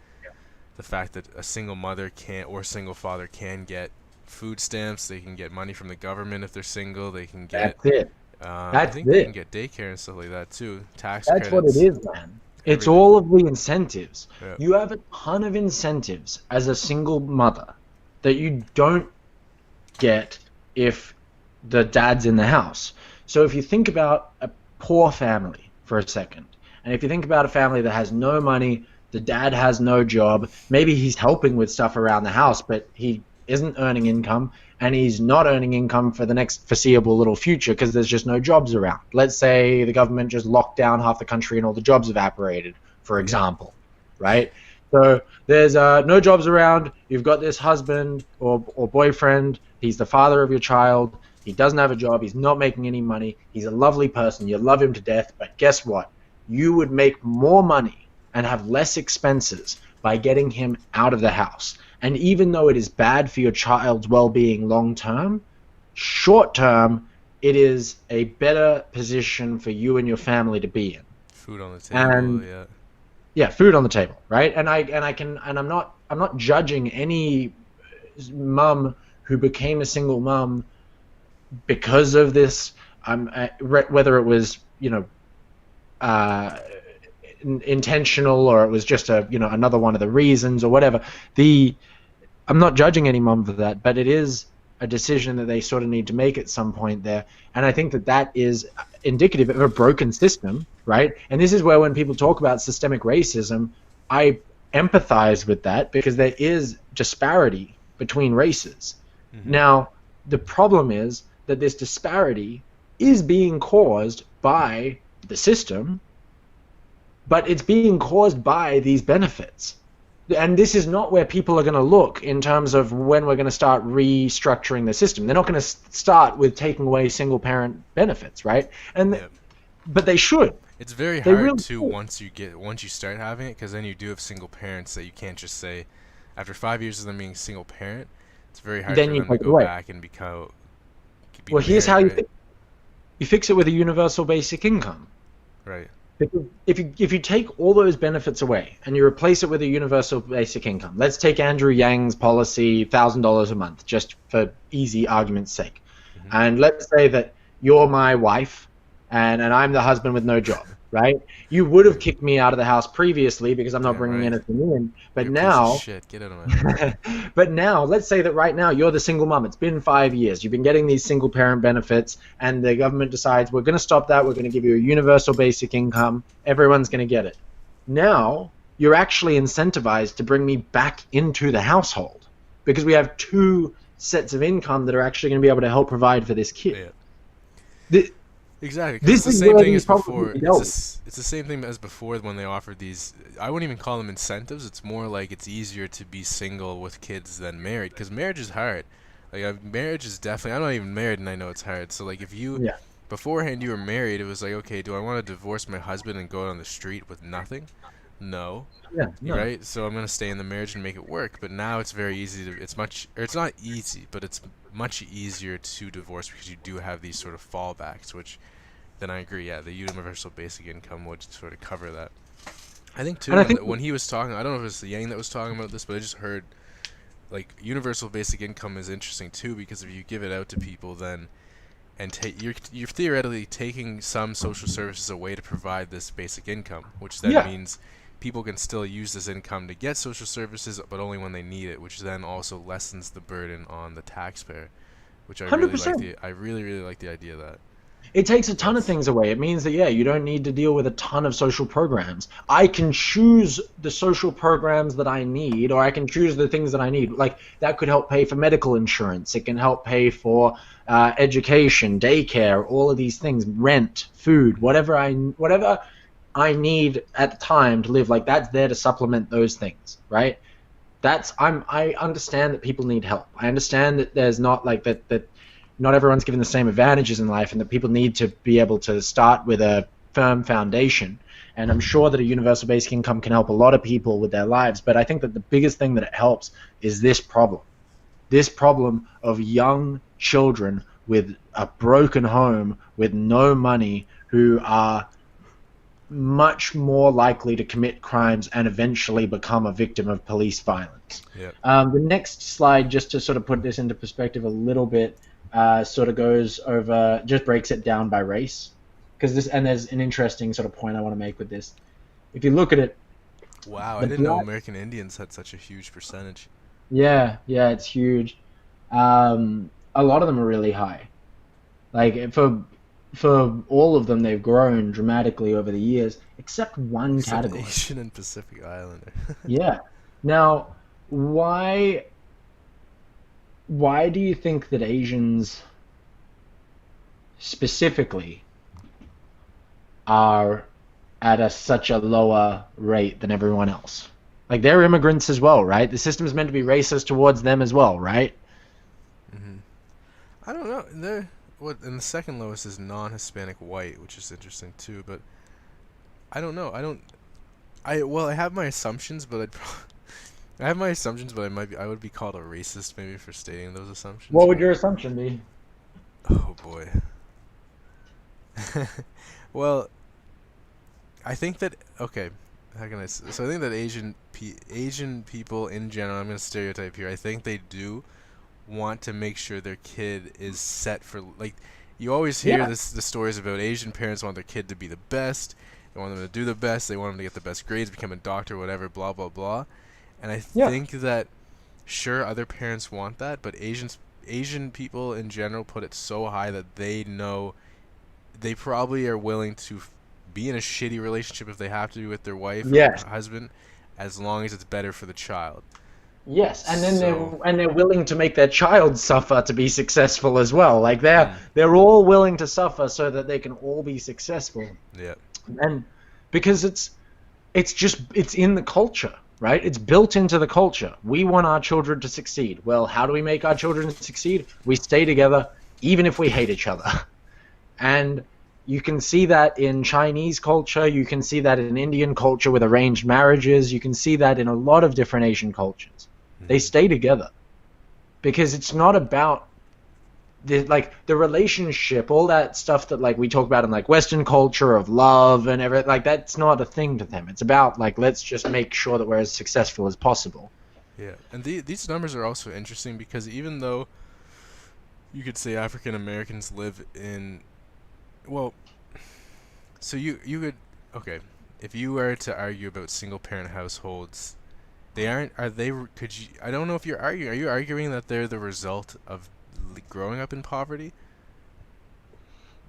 Speaker 2: the fact that a single mother or single father can get food stamps, they can get money from the government if they're single, they can get.
Speaker 1: That's it.
Speaker 2: I think they can get daycare and stuff like that too. Tax credits.
Speaker 1: That's what it is, man. It's all of the incentives.
Speaker 2: Yeah.
Speaker 1: You have a ton of incentives as a single mother that you don't get if the dad's in the house. So if you think about a poor family for a second, and if you think about a family that has no money, the dad has no job, maybe he's helping with stuff around the house, but he isn't earning income, and he's not earning income for the next foreseeable little future because there's just no jobs around. Let's say the government just locked down half the country and all the jobs evaporated, for example, right? So there's no jobs around. You've got this husband or boyfriend. He's the father of your child. He doesn't have a job. He's not making any money. He's a lovely person. You love him to death. But guess what? You would make more money and have less expenses by getting him out of the house. And even though it is bad for your child's well-being long-term, short-term, it is a better position for you and your family to be in.
Speaker 2: Food on the table, yeah.
Speaker 1: Yeah, food on the table, right? And I'm not judging any mum who became a single mum because of this, whether it was, intentional or it was just another one of the reasons or whatever. I'm not judging any mum for that, but it is a decision that they sort of need to make at some point there. And I think that is indicative of a broken system, right? And this is where when people talk about systemic racism, I empathize with that because there is disparity between races. Mm-hmm. Now, the problem is that this disparity is being caused by the system but it's being caused by these benefits. And this is not where people are going to look in terms of when we're going to start restructuring the system. They're not going to start with taking away single parent benefits, right? And but they should.
Speaker 2: It's very hard to once you start having it, because then you do have single parents that you can't just say after 5 years of them being single parent. It's very hard for them to go back and become.
Speaker 1: Well, here's how you fix it with a universal basic income.
Speaker 2: Right.
Speaker 1: Because if you take all those benefits away and you replace it with a universal basic income, let's take Andrew Yang's policy, $1,000 a month, just for easy argument's sake. Mm-hmm. And let's say that you're my wife and I'm the husband with no job, right? You would have kicked me out of the house previously because I'm not bringing anything in. But
Speaker 2: you're
Speaker 1: now,
Speaker 2: a piece of shit. Get out of my
Speaker 1: but now, let's say that right now you're the single mom. It's been 5 years. You've been getting these single parent benefits, and the government decides we're going to stop that. We're going to give you a universal basic income. Everyone's going to get it. Now you're actually incentivized to bring me back into the household because we have two sets of income that are actually going to be able to help provide for this kid.
Speaker 2: Yeah. Exactly. It's the same thing as before. It's the same thing as before when they offered these. I wouldn't even call them incentives. It's more like it's easier to be single with kids than married, because marriage is hard. Like marriage is definitely. I'm not even married, and I know it's hard. So like if you beforehand you were married, it was like, okay, do I want to divorce my husband and go out on the street with nothing? No.
Speaker 1: Yeah. No.
Speaker 2: Right. So I'm gonna stay in the marriage and make it work. But now it's very easy to. It's not easy, but it's much easier to divorce because you do have these sort of fallbacks, which. Then I agree, the universal basic income would sort of cover that. I think, too, when he was talking, I don't know if it was Yang that was talking about this, but I just heard, like, universal basic income is interesting, too, because if you give it out to people, then, and you're theoretically taking some social services away to provide this basic income, which then means people can still use this income to get social services, but only when they need it, which then also lessens the burden on the taxpayer, which I really like. I really, really like the idea of that.
Speaker 1: It takes a ton of things away. It means that, you don't need to deal with a ton of social programs. I can choose the social programs that I need, or I can choose the things that I need. Like, that could help pay for medical insurance. It can help pay for education, daycare, all of these things, rent, food, whatever I need at the time to live. Like, that's there to supplement those things, right? I understand that people need help. I understand that there's not like that not everyone's given the same advantages in life, and that people need to be able to start with a firm foundation. And I'm sure that a universal basic income can help a lot of people with their lives, but I think that the biggest thing that it helps is this problem of young children with a broken home, with no money, who are much more likely to commit crimes and eventually become a victim of police violence.
Speaker 2: Yeah.
Speaker 1: The next slide, just to sort of put this into perspective a little bit, sort of goes over, just breaks it down by race, because and there's an interesting sort of point I want to make with this. If you look at it,
Speaker 2: wow, I didn't know American Indians had such a huge percentage.
Speaker 1: Yeah, it's huge. A lot of them are really high. Like for all of them, they've grown dramatically over the years, except one category.
Speaker 2: Asian and Pacific Islander.
Speaker 1: Yeah. Now, why do you think that Asians specifically are at such a lower rate than everyone else? Like, they're immigrants as well, right? The system is meant to be racist towards them as well, right?
Speaker 2: Mm-hmm. I don't know. And the second lowest is non-Hispanic white, which is interesting too. But I don't know. I have my assumptions, but I would be called a racist maybe for stating those assumptions.
Speaker 1: What would your assumption be?
Speaker 2: Oh boy. Well, I think that how can I say? So I think that Asian people in general, I'm going to stereotype here, I think they do want to make sure their kid is set for, like, you always hear the stories about Asian parents want their kid to be the best, they want them to do the best, they want them to get the best grades, become a doctor, whatever, blah blah blah. And I think that, sure, other parents want that, but Asian people in general put it so high that they know they probably are willing to be in a shitty relationship if they have to be with their wife or husband, as long as it's better for the child.
Speaker 1: Yes, and then they're willing to make their child suffer to be successful as well. Like they're all willing to suffer so that they can all be successful.
Speaker 2: Yeah.
Speaker 1: And because it's in the culture, right? It's built into the culture. We want our children to succeed. Well, how do we make our children succeed? We stay together, even if we hate each other. And you can see that in Chinese culture. You can see that in Indian culture with arranged marriages. You can see that in a lot of different Asian cultures. They stay together because it's not about the relationship, all that stuff that like we talk about in like Western culture of love and everything. Like that's not a thing to them. It's about like, let's just make sure that we're as successful as possible.
Speaker 2: Yeah, and these numbers are also interesting because even though you could say African Americans live in, well, so you could, okay, if you were to argue about single parent households, they aren't, are they, could you, I don't know if are you arguing that they're the result of growing up in poverty?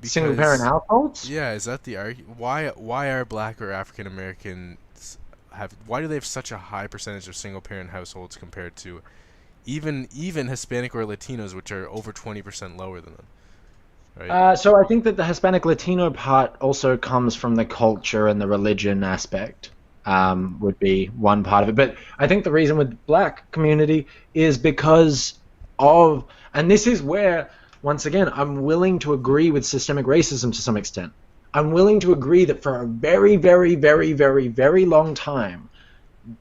Speaker 1: Because, single parent households?
Speaker 2: Yeah, is that the argument? Why are Black or African Americans why do they have such a high percentage of single parent households compared to even Hispanic or Latinos, which are over 20% lower than them? Right.
Speaker 1: So I think that the Hispanic Latino part also comes from the culture and the religion aspect, would be one part of it. But I think the reason with Black community is because of, and this is where, once again, I'm willing to agree with systemic racism to some extent. I'm willing to agree that for a very, very, very, very, very long time,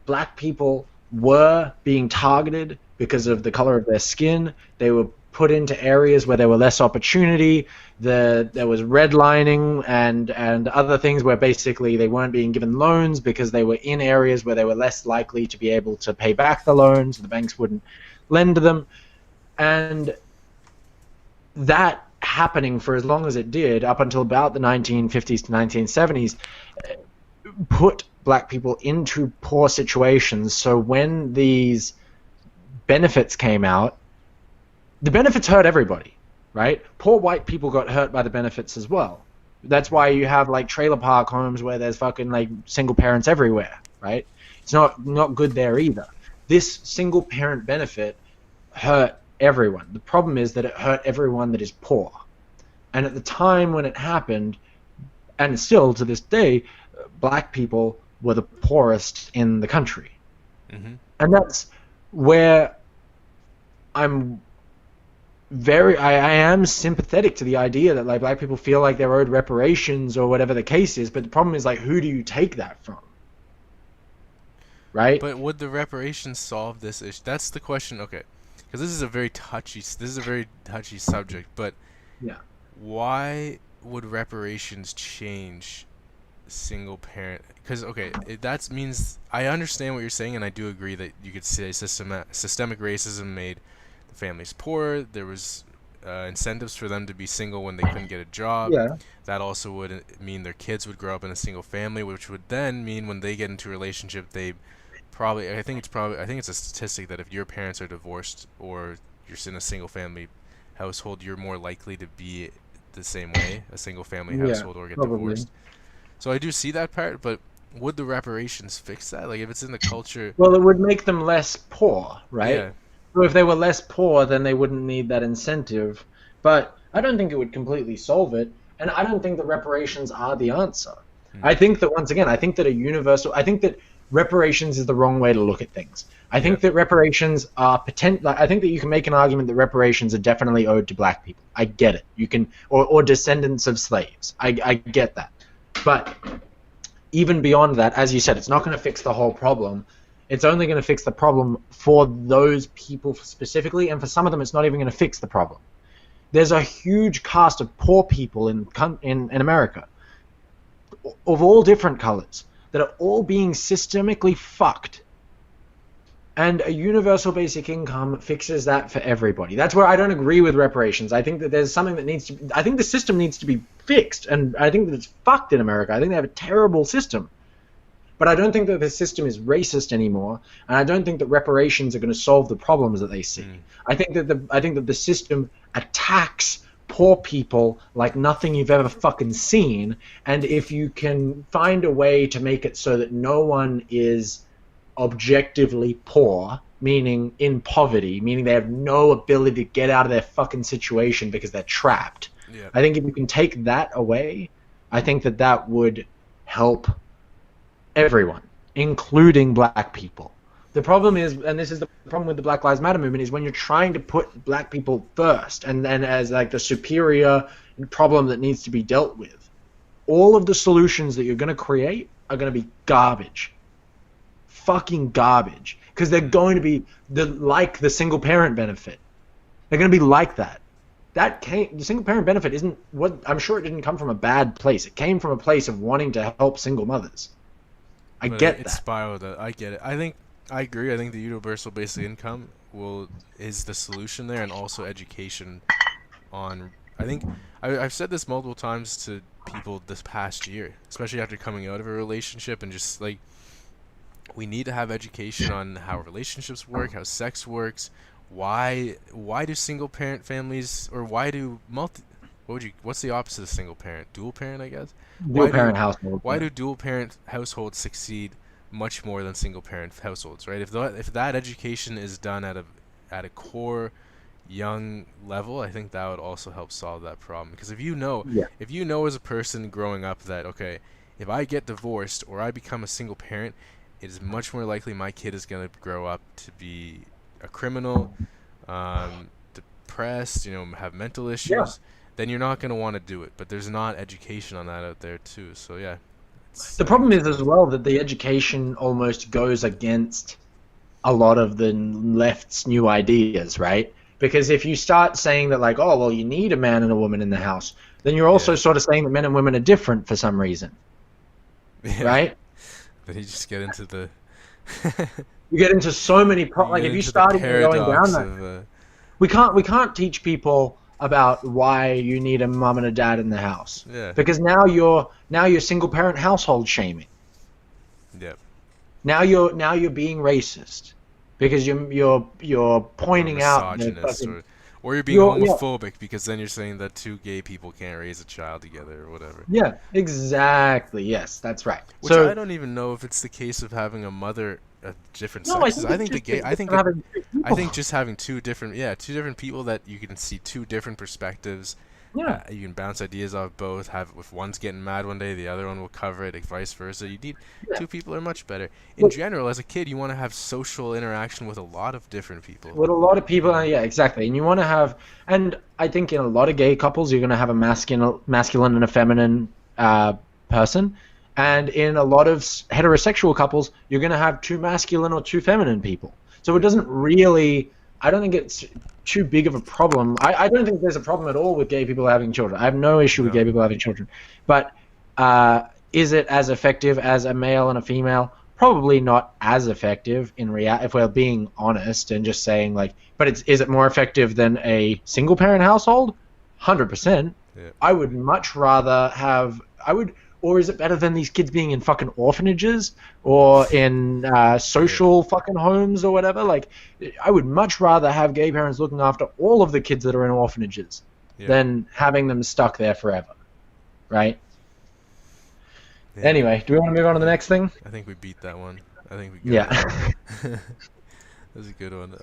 Speaker 1: Black people were being targeted because of the color of their skin. They were put into areas where there were less opportunity. There was redlining and other things where basically they weren't being given loans because they were in areas where they were less likely to be able to pay back the loans. The banks wouldn't lend to them. And that happening for as long as it did, up until about the 1950s to 1970s, put Black people into poor situations. So when these benefits came out, the benefits hurt everybody, right? Poor white people got hurt by the benefits as well. That's why you have like trailer park homes where there's fucking like single parents everywhere, right? It's not good there either. This single parent benefit hurt everyone. The problem is that it hurt everyone that is poor. And at the time when it happened, and still to this day, Black people were the poorest in the country. Mm-hmm. And that's where I am sympathetic to the idea that like Black people feel like they're owed reparations or whatever the case is, but the problem is like, who do you take that from? Right?
Speaker 2: But would the reparations solve this issue? That's the question. Okay, because this is a very touchy subject. But
Speaker 1: yeah,
Speaker 2: why would reparations change single parent? Because okay, that means I understand what you're saying, and I do agree that you could say systemic racism made the families poor. There was incentives for them to be single when they couldn't get a job.
Speaker 1: Yeah.
Speaker 2: That also would mean their kids would grow up in a single family, which would then mean when they get into a relationship, they probably, I think it's a statistic that if your parents are divorced or you're in a single family household, you're more likely to be the same way, a single family household, or get divorced. So I do see that part, but would the reparations fix that? Like if it's in the culture.
Speaker 1: Well, it would make them less poor, right?
Speaker 2: Yeah.
Speaker 1: So if they were less poor, then they wouldn't need that incentive. But I don't think it would completely solve it, and I don't think that reparations are the answer. I think that, once again, I think that reparations is the wrong way to look at things. I think that reparations are I think that you can make an argument that reparations are definitely owed to Black people. I get it. You can, or descendants of slaves. I get that. But even beyond that, as you said, it's not going to fix the whole problem. It's only going to fix the problem for those people specifically, and for some of them, it's not even going to fix the problem. There's a huge cast of poor people in America, of all different colors, that are all being systemically fucked. And a universal basic income fixes that for everybody. That's where I don't agree with reparations. I think that there's something that I think the system needs to be fixed, and I think that it's fucked in America. I think they have a terrible system. But I don't think that the system is racist anymore, and I don't think that reparations are going to solve the problems that they see. I think that the system attacks poor people like nothing you've ever fucking seen, and if you can find a way to make it so that no one is objectively poor, meaning in poverty, meaning they have no ability to get out of their fucking situation because they're trapped.
Speaker 2: Yeah.
Speaker 1: I think if you can take that away, I think that would help everyone, including black people. The problem is, and this is the problem with the Black Lives Matter movement, is when you're trying to put black people first and as like the superior problem that needs to be dealt with, all of the solutions that you're going to create are going to be garbage. Fucking garbage. Because they're going to be like the single parent benefit. They're going to be like that. The single parent benefit isn't what, I'm sure it didn't come from a bad place. It came from a place of wanting to help single mothers. I get that.
Speaker 2: It spiraled. I get it. I agree. I think the universal basic income is the solution there, and also education on. I think I've said this multiple times to people this past year, especially after coming out of a relationship, and just like, we need to have education on how relationships work, how sex works, why do single parent families, or why do what's the opposite of single parent? Dual parent, I guess.
Speaker 1: Dual parent household.
Speaker 2: Why do dual parent households succeed much more than single parent households, right? If that education is done at a core young level, I think that would also help solve that problem. Because if you know as a person growing up that, okay, if I get divorced or I become a single parent, it is much more likely my kid is going to grow up to be a criminal, depressed, have mental issues, then you're not going to want to do it. But there's not education on that out there too. So yeah.
Speaker 1: The problem is as well that the education almost goes against a lot of the left's new ideas, right? Because if you start saying that, like, oh, well, you need a man and a woman in the house, then you're also sort of saying that men and women are different for some reason, right?
Speaker 2: But you just get into the...
Speaker 1: you get into so many... like, if you started going down that... We can't teach people about why you need a mom and a dad in the house.
Speaker 2: Yeah.
Speaker 1: Because now you're single parent household shaming.
Speaker 2: Yep.
Speaker 1: Now you're being racist because you're pointing out that
Speaker 2: or you're being homophobic because then you're saying that two gay people can't raise a child together or whatever.
Speaker 1: Yeah, exactly. Yes, that's right.
Speaker 2: Which I don't even know if it's the case of having a mother of different sexes. I think just having two different people that you can see two different perspectives.
Speaker 1: Yeah.
Speaker 2: You can bounce ideas off both. If one's getting mad one day, the other one will cover it, and vice versa. You need two people are much better. In general, as a kid, you want to have social interaction with a lot of different people.
Speaker 1: With a lot of people, yeah, exactly. And you want to have, and I think in a lot of gay couples, you're going to have a masculine and a feminine person. And in a lot of heterosexual couples, you're going to have two masculine or two feminine people. So it doesn't really, I don't think it's too big of a problem. I don't think there's a problem at all with gay people having children. I have no issue with gay people having children. But is it as effective as a male and a female? Probably not as effective in reality, if we're being honest and just saying, like, but is it more effective than a single parent household? 100%.
Speaker 2: Yeah.
Speaker 1: I would much rather have, or is it better than these kids being in fucking orphanages or in social fucking homes or whatever? Like, I would much rather have gay parents looking after all of the kids that are in orphanages than having them stuck there forever, right? Yeah. Anyway, do we want to move on to the next thing?
Speaker 2: I think we beat that one. I think we got it. That's a good one.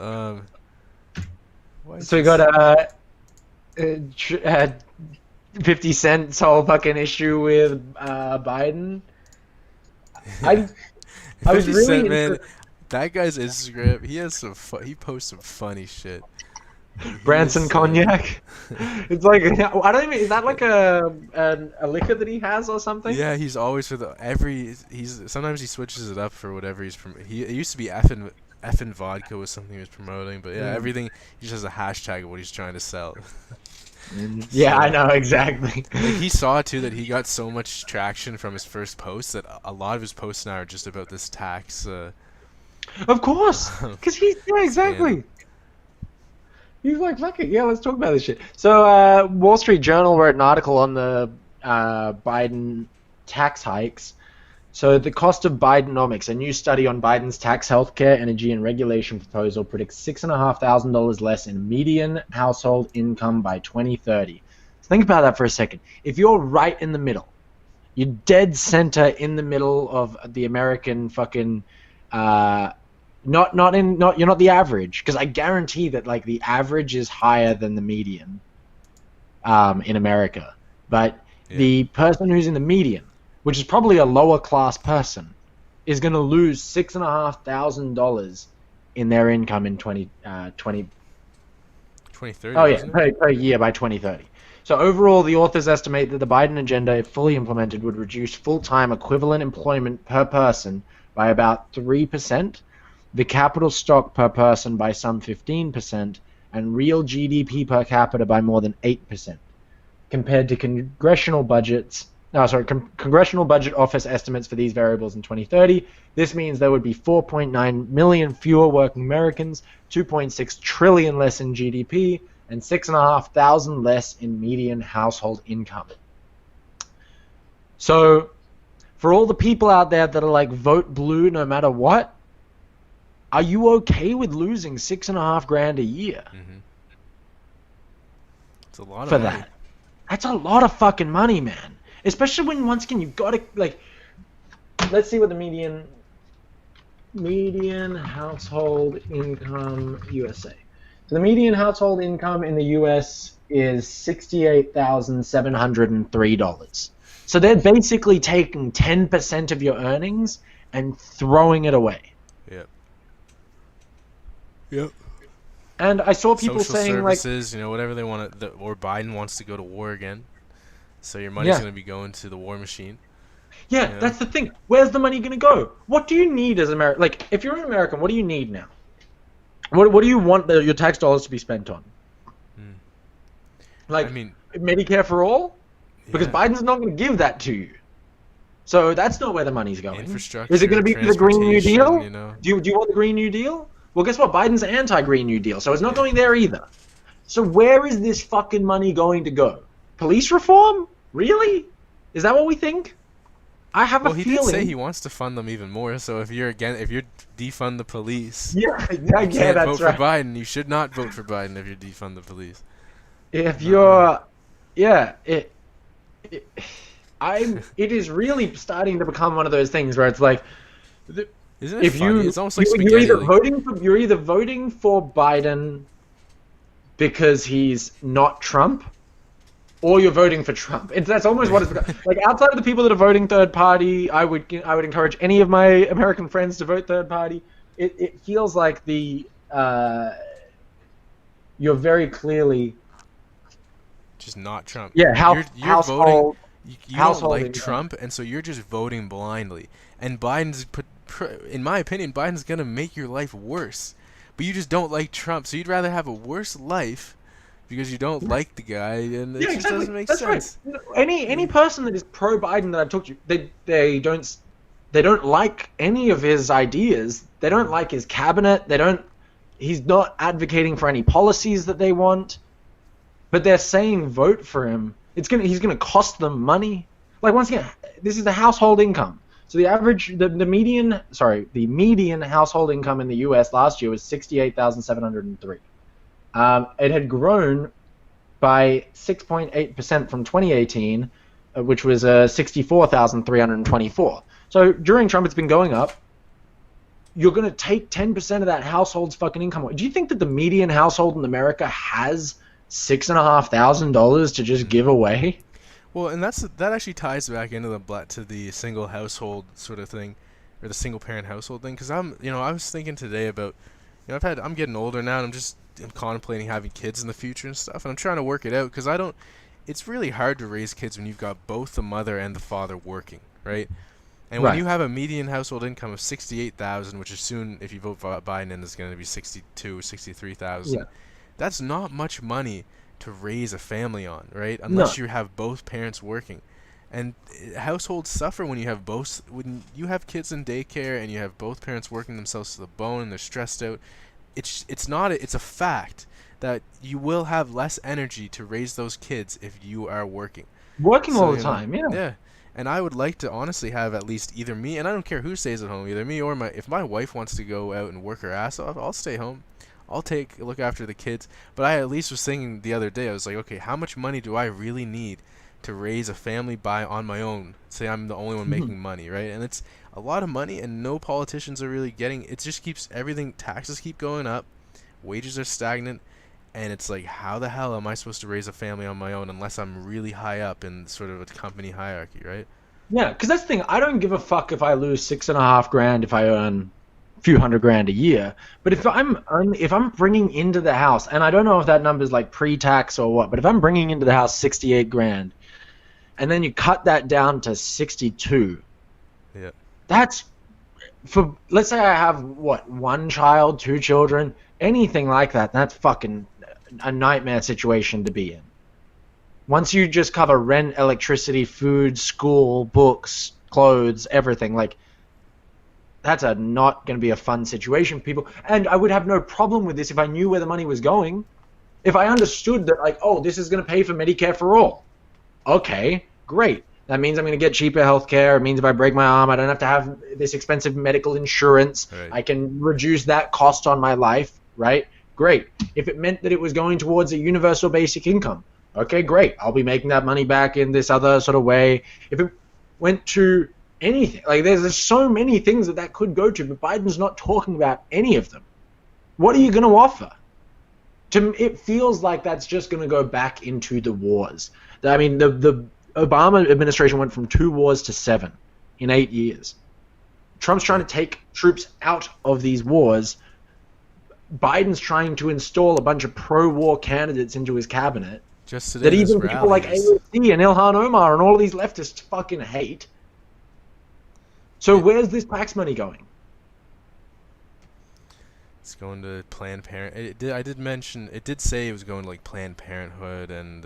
Speaker 1: So we got 50 Cent's whole fucking issue with Biden. I was really
Speaker 2: man, that guy's Instagram. He has he posts some funny shit.
Speaker 1: Branson Cognac. It's like, I don't even. Is that like a liquor that he has or something?
Speaker 2: Yeah, he's always sometimes he switches it up for whatever he's it used to be effin' vodka was something he was promoting, but everything he just has a hashtag of what he's trying to sell.
Speaker 1: Yeah, I know, exactly.
Speaker 2: He saw too that he got so much traction from his first post that a lot of his posts now are just about this tax.
Speaker 1: Of course, because exactly. He's like, fuck it, let's talk about this shit. So, Wall Street Journal wrote an article on the Biden tax hikes. So, the cost of Bidenomics, a new study on Biden's tax, healthcare, energy, and regulation proposal predicts $6,500 less in median household income by 2030. So think about that for a second. If you're right in the middle, you're dead center in the middle of the American fucking, you're not the average, because I guarantee that like the average is higher than the median, in America. But the person who's in the median, which is probably a lower class person, is going to lose $6,500 in their income in 2030. Oh yeah, per year by 2030. So overall, the authors estimate that the Biden agenda, if fully implemented, would reduce full-time equivalent employment per person by about 3%, the capital stock per person by some 15%, and real GDP per capita by more than 8%, compared to congressional budget office estimates for these variables in 2030. This means there would be 4.9 million fewer working Americans, 2.6 trillion less in GDP, and 6,500 less in median household income. So, for all the people out there that are like, vote blue no matter what, are you okay with losing $6,500 a year?
Speaker 2: Mm-hmm. It's a lot of
Speaker 1: for
Speaker 2: money.
Speaker 1: That. That's a lot of fucking money, man. Especially when, once again, you've got to, like, let's see what the median household income USA. So the median household income in the US is $68,703. So they're basically taking 10% of your earnings and throwing it away.
Speaker 2: Yep.
Speaker 1: And I saw people
Speaker 2: Social
Speaker 1: saying
Speaker 2: services, whatever they want to, or Biden wants to go to war again. So your money's going to be going to the war machine.
Speaker 1: Yeah, that's the thing. Where's the money going to go? What do you need as American? Like, if you're an American, what do you need now? What do you want your tax dollars to be spent on? Like, I mean, Medicare for all? Because Biden's not going to give that to you. So that's not where the money's going.
Speaker 2: Infrastructure,
Speaker 1: is it going to be the Green New Deal? Do you want the Green New Deal? Well, guess what? Biden's anti-Green New Deal, so it's not going there either. So where is this fucking money going to go? Police reform? Really? Is that what we think? I have a feeling.
Speaker 2: Well, he did say he wants to fund them even more. So if you defund the police,
Speaker 1: you
Speaker 2: can't vote for Biden. You should not vote for Biden if you defund the police.
Speaker 1: If you're, it is really starting to become one of those things where it's like,
Speaker 2: isn't it funny? It's almost like
Speaker 1: you're either voting for Biden because he's not Trump, or you're voting for Trump. That's almost what it's become. Like, outside of the people that are voting third party, I would encourage any of my American friends to vote third party. It feels like you're very clearly
Speaker 2: just not Trump.
Speaker 1: Yeah,
Speaker 2: you're voting. You don't like
Speaker 1: income.
Speaker 2: Trump, and so you're just voting blindly. And in my opinion, Biden's gonna make your life worse. But you just don't like Trump, so you'd rather have a worse life because you don't like the guy, and it just doesn't make sense.
Speaker 1: Right. Any person that is pro Biden that I've talked to, they don't like any of his ideas. They don't like his cabinet. He's not advocating for any policies that they want. But they're saying vote for him. He's gonna cost them money. Like, once again, this is the household income. So the median household income in the U.S. last year was $68,703. It had grown by 6.8% from 2018, which was $64,324. So during Trump, it's been going up. You're going to take 10% of that household's fucking income. Do you think that the median household in America has $6,500 to just give away?
Speaker 2: Well, and that actually ties back into the single household sort of thing, or the single parent household thing. Because I was thinking today about, I'm getting older now, and I'm contemplating having kids in the future and stuff, and I'm trying to work it out because it's really hard to raise kids when you've got both the mother and the father working, right? And when you have a median household income of $68,000, which is soon, if you vote for Biden, is going to be $62,000, $63,000. That's not much money to raise a family on, right? Unless you have both parents working. And households suffer when you have kids in daycare and you have both parents working themselves to the bone and they're stressed out. It's a fact that you will have less energy to raise those kids if you are working
Speaker 1: all the time.
Speaker 2: Yeah. And I would like to honestly have at least either me, and I don't care who stays at home, either me or if my wife wants to go out and work her ass off, I'll stay home. I'll look after the kids. But I at least was thinking the other day, I was like, okay, how much money do I really need to raise a family on my own? Say I'm the only one making money, right? And it's a lot of money, and no politicians are really getting it. Just keeps everything, taxes keep going up, wages are stagnant, and it's like, how the hell am I supposed to raise a family on my own unless I'm really high up in sort of a company hierarchy, right?
Speaker 1: Yeah, because that's the thing. I don't give a fuck if I lose $6.5 grand if I earn a few $100 grand a year. But if I'm bringing into the house, and I don't know if that number is like pre-tax or what, but if I'm bringing into the house 68 grand, and then you cut that down to 62,
Speaker 2: Yeah.
Speaker 1: that's for, let's say I have what, one child, two children, anything like that. That's fucking a nightmare situation to be in. Once you just cover rent, electricity, food, school, books, clothes, everything, like, that's not going to be a fun situation for people. And I would have no problem with this if I knew where the money was going. If I understood that, like, oh, this is going to pay for Medicare for all. Okay, great. That means I'm going to get cheaper healthcare. It means if I break my arm, I don't have to have this expensive medical insurance.
Speaker 2: Right.
Speaker 1: I can reduce that cost on my life, right? Great. If it meant that it was going towards a universal basic income, okay, great. I'll be making that money back in this other sort of way. If it went to anything, like, there's so many things that could go to, but Biden's not talking about any of them. What are you going to offer? It feels like that's just going to go back into the wars. I mean, the Obama administration went from 2 wars to 7 in 8 years. Trump's trying to take troops out of these wars. Biden's trying to install a bunch of pro-war candidates into his cabinet
Speaker 2: Just today,
Speaker 1: that
Speaker 2: this
Speaker 1: even people like
Speaker 2: rally is-
Speaker 1: AOC and Ilhan Omar and all of these leftists fucking hate. So where's this tax money going?
Speaker 2: It's going to Planned Parenthood. I did mention, it did say it was going to like Planned Parenthood and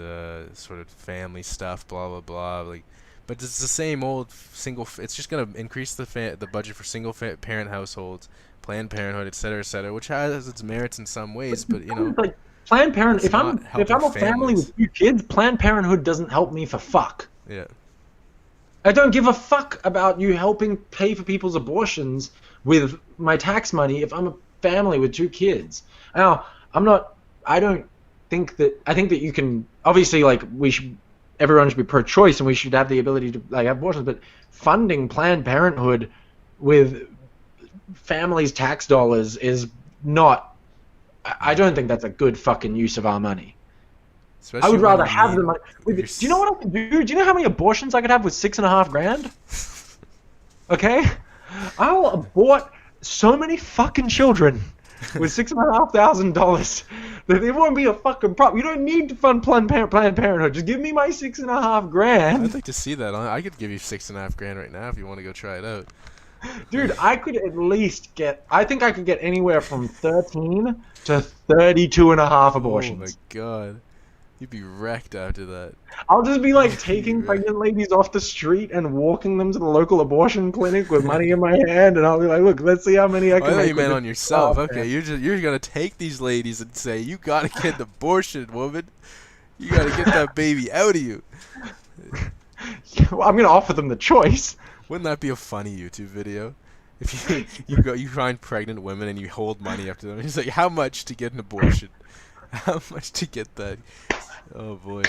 Speaker 2: sort of family stuff, blah blah blah. Like, but it's the same old it's just going to increase the budget for single parent households, Planned Parenthood, etc., which has its merits in some ways. But you know,
Speaker 1: like, Planned Parenthood.
Speaker 2: it's
Speaker 1: If I'm
Speaker 2: not
Speaker 1: a
Speaker 2: helping
Speaker 1: family
Speaker 2: families.
Speaker 1: with 2 kids, Planned Parenthood doesn't help me for fuck.
Speaker 2: Yeah.
Speaker 1: I don't give a fuck about you helping pay for people's abortions with my tax money if I'm a family with 2 kids. Now, I think that you can, obviously, like, everyone should be pro-choice and we should have the ability to, like, have abortions, but funding Planned Parenthood with families' tax dollars is not, I don't think that's a good fucking use of our money.
Speaker 2: Especially
Speaker 1: I would
Speaker 2: when
Speaker 1: rather
Speaker 2: you
Speaker 1: have
Speaker 2: need-
Speaker 1: the money.
Speaker 2: you're
Speaker 1: Do you know what I could do? Do you know how many abortions I could have with $6.5 grand? Okay, I'll abort so many fucking children with $6,500 that it won't be a fucking problem. You don't need to fund Planned Parenthood. Just give me my $6.5 grand,
Speaker 2: I'd like to see that. I could give you $6.5 grand right now if you want to go try it out.
Speaker 1: dude. I could at least get. I think I could get anywhere from 13 to 32.5 abortions.
Speaker 2: Oh my god. You'd be wrecked after that.
Speaker 1: I'll just be like taking pregnant ladies off the street and walking them to the local abortion clinic with money in my hand, and I'll be like, "Look, let's see how many I
Speaker 2: I
Speaker 1: can
Speaker 2: thought
Speaker 1: make."
Speaker 2: you
Speaker 1: with
Speaker 2: meant
Speaker 1: this
Speaker 2: on yourself.
Speaker 1: stuff,
Speaker 2: Okay,
Speaker 1: man."
Speaker 2: you're gonna take these ladies and say, "You gotta get an abortion, woman. You gotta get that baby out of you."
Speaker 1: Well, I'm gonna offer them the choice.
Speaker 2: Wouldn't that be a funny YouTube video? If you find pregnant women and you hold money up to them, and it's like, how much to get an abortion? How much to get that? Oh boy.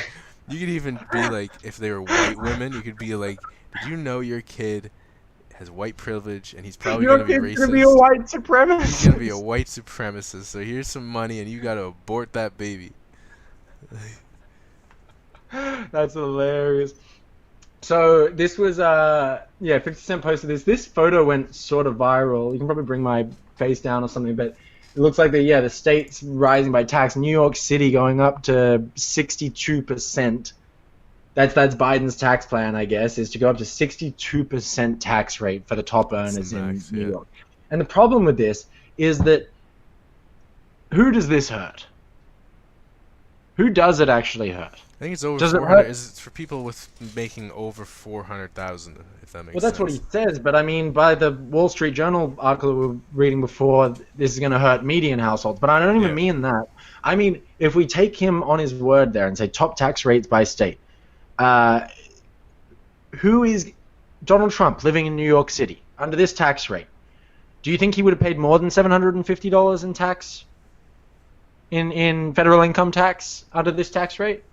Speaker 2: You could even be like, if they were white women, you could be like, did you know your kid has white privilege and he's probably
Speaker 1: Your
Speaker 2: gonna be
Speaker 1: kid's
Speaker 2: racist?
Speaker 1: gonna be a white
Speaker 2: He's
Speaker 1: supremacist.
Speaker 2: gonna be a white supremacist. So here's some money and you gotta abort that baby.
Speaker 1: That's hilarious. So this was 50 Cent posted this. This photo went sort of viral. You can probably bring my face down or something, but it looks like the state's rising by tax. New York City going up to 62%. That's Biden's tax plan, I guess, is to go up to 62% tax rate for the top earners
Speaker 2: max,
Speaker 1: in New
Speaker 2: yeah.
Speaker 1: York. And the problem with this is that who does this hurt? Who does it actually hurt?
Speaker 2: I think it's over
Speaker 1: Does it
Speaker 2: 400.
Speaker 1: hurt?
Speaker 2: It's for people with making over 400,000, if that makes
Speaker 1: Well,
Speaker 2: sense.
Speaker 1: that's what he says, but I mean, by the Wall Street Journal article that we were reading before, this is going to hurt median households. But I don't even mean that. I mean, if we take him on his word there and say top tax rates by state, who is Donald Trump living in New York City under this tax rate? Do you think he would have paid more than $750 in tax, in federal income tax under this tax rate?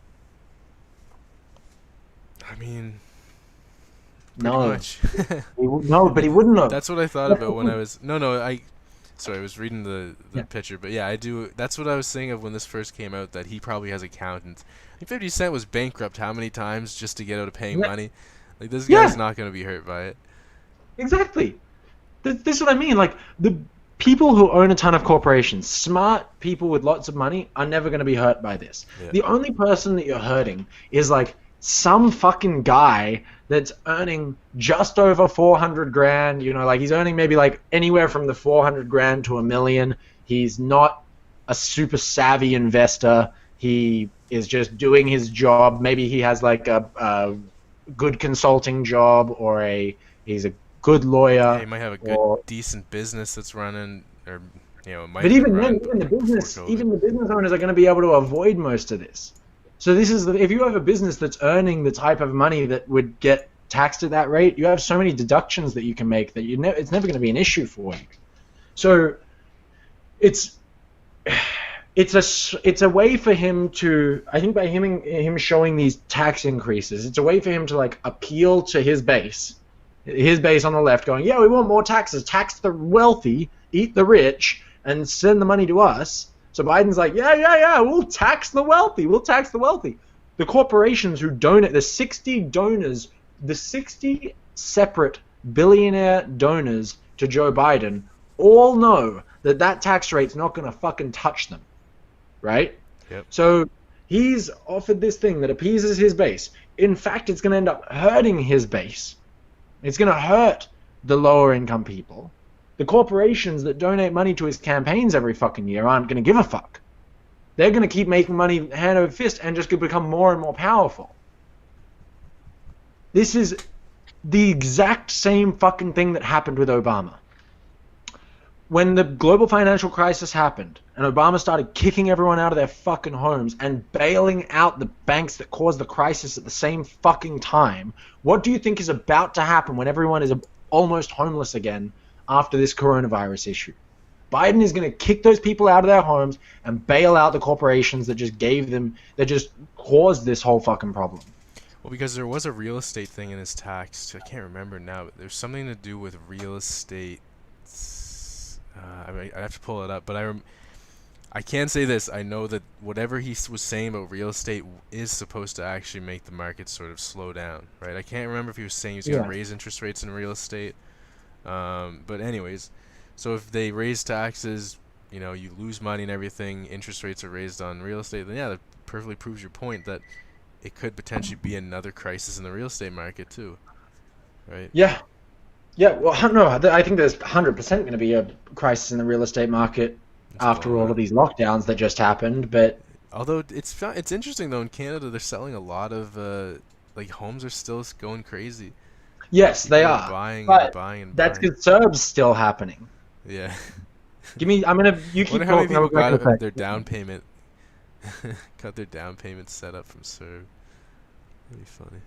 Speaker 2: I mean,
Speaker 1: No.
Speaker 2: much.
Speaker 1: No, but he wouldn't have.
Speaker 2: That's what I thought about when I was. Sorry, I was reading the picture, but yeah, I do. That's what I was thinking of when this first came out. That he probably has accountants. I think 50 Cent was bankrupt how many times just to get out of paying money? Like, this guy's not gonna be hurt by it.
Speaker 1: Exactly. This is what I mean. Like, the people who own a ton of corporations, smart people with lots of money, are never going to be hurt by this.
Speaker 2: Yeah.
Speaker 1: The only person that you're hurting is, like, some fucking guy that's earning just over 400 grand. You know, like, he's earning maybe, like, anywhere from the 400 grand to $1 million. He's not a super savvy investor. He is just doing his job. Maybe he has, like, a good consulting job, or he's a good lawyer.
Speaker 2: Yeah, he might have a good, decent business that's running, or might.
Speaker 1: But even then, even the business owners are going to be able to avoid most of this. So this is if you have a business that's earning the type of money that would get taxed at that rate, you have so many deductions that you can make that it's never going to be an issue for you. So it's a way for him to, I think by him showing these tax increases, it's a way for him to, like, appeal to his base on the left, going, yeah, we want more taxes, tax the wealthy, eat the rich, and send the money to us. So Biden's like, yeah, we'll tax the wealthy. The corporations who donate, the 60 donors, the 60 separate billionaire donors to Joe Biden all know that tax rate's not going to fucking touch them, right?
Speaker 2: Yep.
Speaker 1: So he's offered this thing that appeases his base. In fact, it's going to end up hurting his base. It's going to hurt the lower income people. The corporations that donate money to his campaigns every fucking year aren't going to give a fuck. They're going to keep making money hand over fist and just become more and more powerful. This is the exact same fucking thing that happened with Obama. When the global financial crisis happened and Obama started kicking everyone out of their fucking homes and bailing out the banks that caused the crisis at the same fucking time, what do you think is about to happen when everyone is almost homeless again after this coronavirus issue? Biden is going to kick those people out of their homes and bail out the corporations that just caused this whole fucking problem.
Speaker 2: Well, because there was a real estate thing in his tax. I can't remember now, but there's something to do with real estate. I have to pull it up, but I can say this. I know that whatever he was saying about real estate is supposed to actually make the market sort of slow down, right? I can't remember if he was saying he was going to raise interest rates in real estate. But anyways, so if they raise taxes, you lose money and everything, interest rates are raised on real estate, then yeah, that perfectly proves your point that it could potentially be another crisis in the real estate market too, right?
Speaker 1: Yeah. Yeah, well, no, I think there's 100% going to be a crisis in the real estate market after all of these lockdowns that just happened. But
Speaker 2: although it's interesting though, in Canada they're selling a lot of homes are still going crazy.
Speaker 1: Yes, they are.
Speaker 2: Buying and buying.
Speaker 1: That's because CERB's still happening.
Speaker 2: Yeah.
Speaker 1: You keep talking.
Speaker 2: How many people got their down payment? Got their down payment set up from CERB. That'd be funny.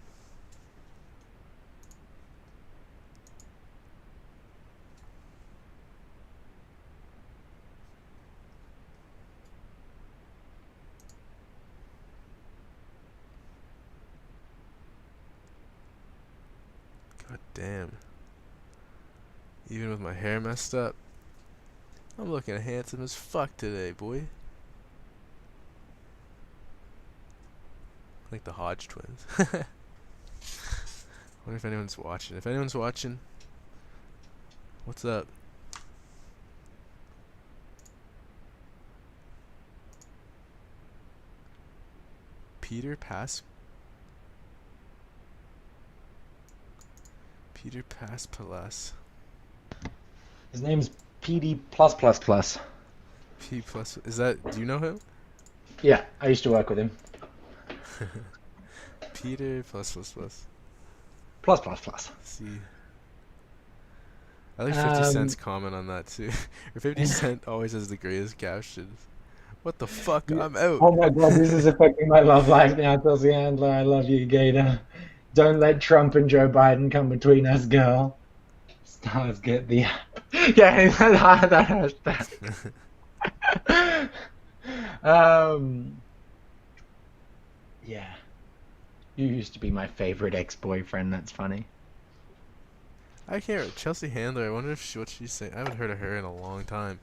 Speaker 2: God damn. Even with my hair messed up, I'm looking handsome as fuck today, boy. Like the Hodge twins. Wonder if anyone's watching. If anyone's watching, what's up? Peter Paspalas.
Speaker 1: His name's PD+++.
Speaker 2: P plus. Is that? Do you know him?
Speaker 1: Yeah, I used to work with him.
Speaker 2: Peter +++. See. I like 50 Cent's comment on that too. Or 50 Cent always has the greatest captions. What the fuck? I'm out.
Speaker 1: Oh my god, this is affecting my love life now. Tells the handler, I love you, Gator. Don't let Trump and Joe Biden come between us, girl. Stars get the app. Yeah, that hurts that. Yeah. You used to be my favorite ex-boyfriend. That's funny.
Speaker 2: I can't. Chelsea Handler. I wonder if what she's saying. I haven't heard of her in a long time.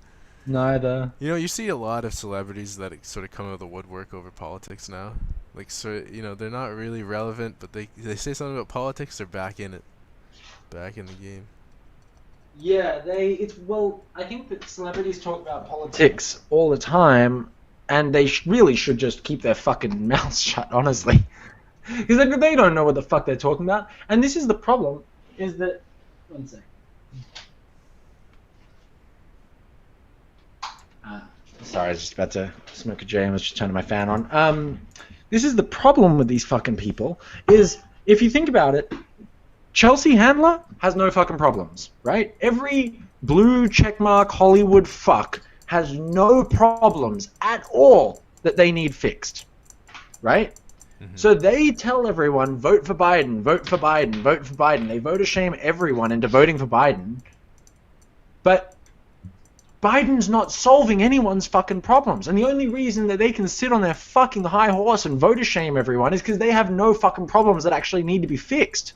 Speaker 1: Neither.
Speaker 2: You see a lot of celebrities that sort of come out of the woodwork over politics now. Like, so they're not really relevant, but they say something about politics, they're back in it, back in the game.
Speaker 1: Yeah, I think that celebrities talk about politics all the time, and they really should just keep their fucking mouths shut, honestly. Because they don't know what the fuck they're talking about. And this is the problem, is that... One sec. Sorry, I was just about to smoke a J and was just turning my fan on. This is the problem with these fucking people, is, if you think about it, Chelsea Handler has no fucking problems, right? Every blue checkmark Hollywood fuck has no problems at all that they need fixed, right? Mm-hmm. So they tell everyone, vote for Biden, vote for Biden, vote for Biden. They vote shame everyone into voting for Biden. But Biden's not solving anyone's fucking problems. And the only reason that they can sit on their fucking high horse and vote shame everyone is because they have no fucking problems that actually need to be fixed.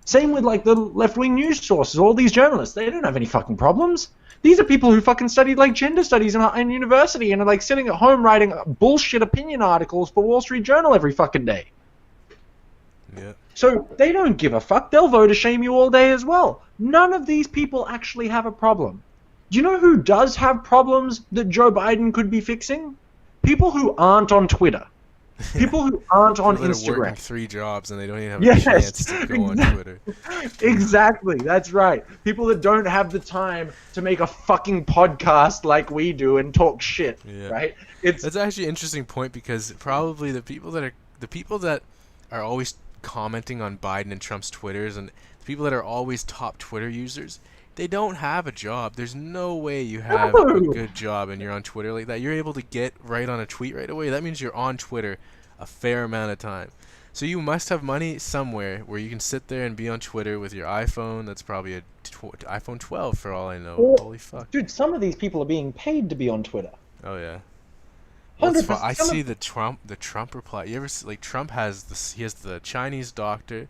Speaker 1: Same with like the left-wing news sources, all these journalists. They don't have any fucking problems. These are people who fucking studied like gender studies in university and are like sitting at home writing bullshit opinion articles for Wall Street Journal every fucking day.
Speaker 2: Yeah.
Speaker 1: So they don't give a fuck. They'll vote shame you all day as well. None of these people actually have a problem. Do you know who does have problems that Joe Biden could be fixing? People who aren't on Twitter. People who aren't on Instagram.
Speaker 2: They're working 3 jobs and they don't even have a chance to go on Twitter.
Speaker 1: Exactly, that's right. People that don't have the time to make a fucking podcast like we do and talk shit, right?
Speaker 2: That's actually an interesting point, because probably the people that are always commenting on Biden and Trump's Twitters, and the people that are always top Twitter users, they don't have a job. There's no way you have a good job and you're on Twitter like that. You're able to get right on a tweet right away. That means you're on Twitter a fair amount of time. So you must have money somewhere where you can sit there and be on Twitter with your iPhone. That's probably a iPhone 12 for all I know. Holy fuck.
Speaker 1: Dude, some of these people are being paid to be on Twitter.
Speaker 2: Oh, yeah. Well, I see the Trump reply. You ever see, like, Trump has he has the Chinese doctor.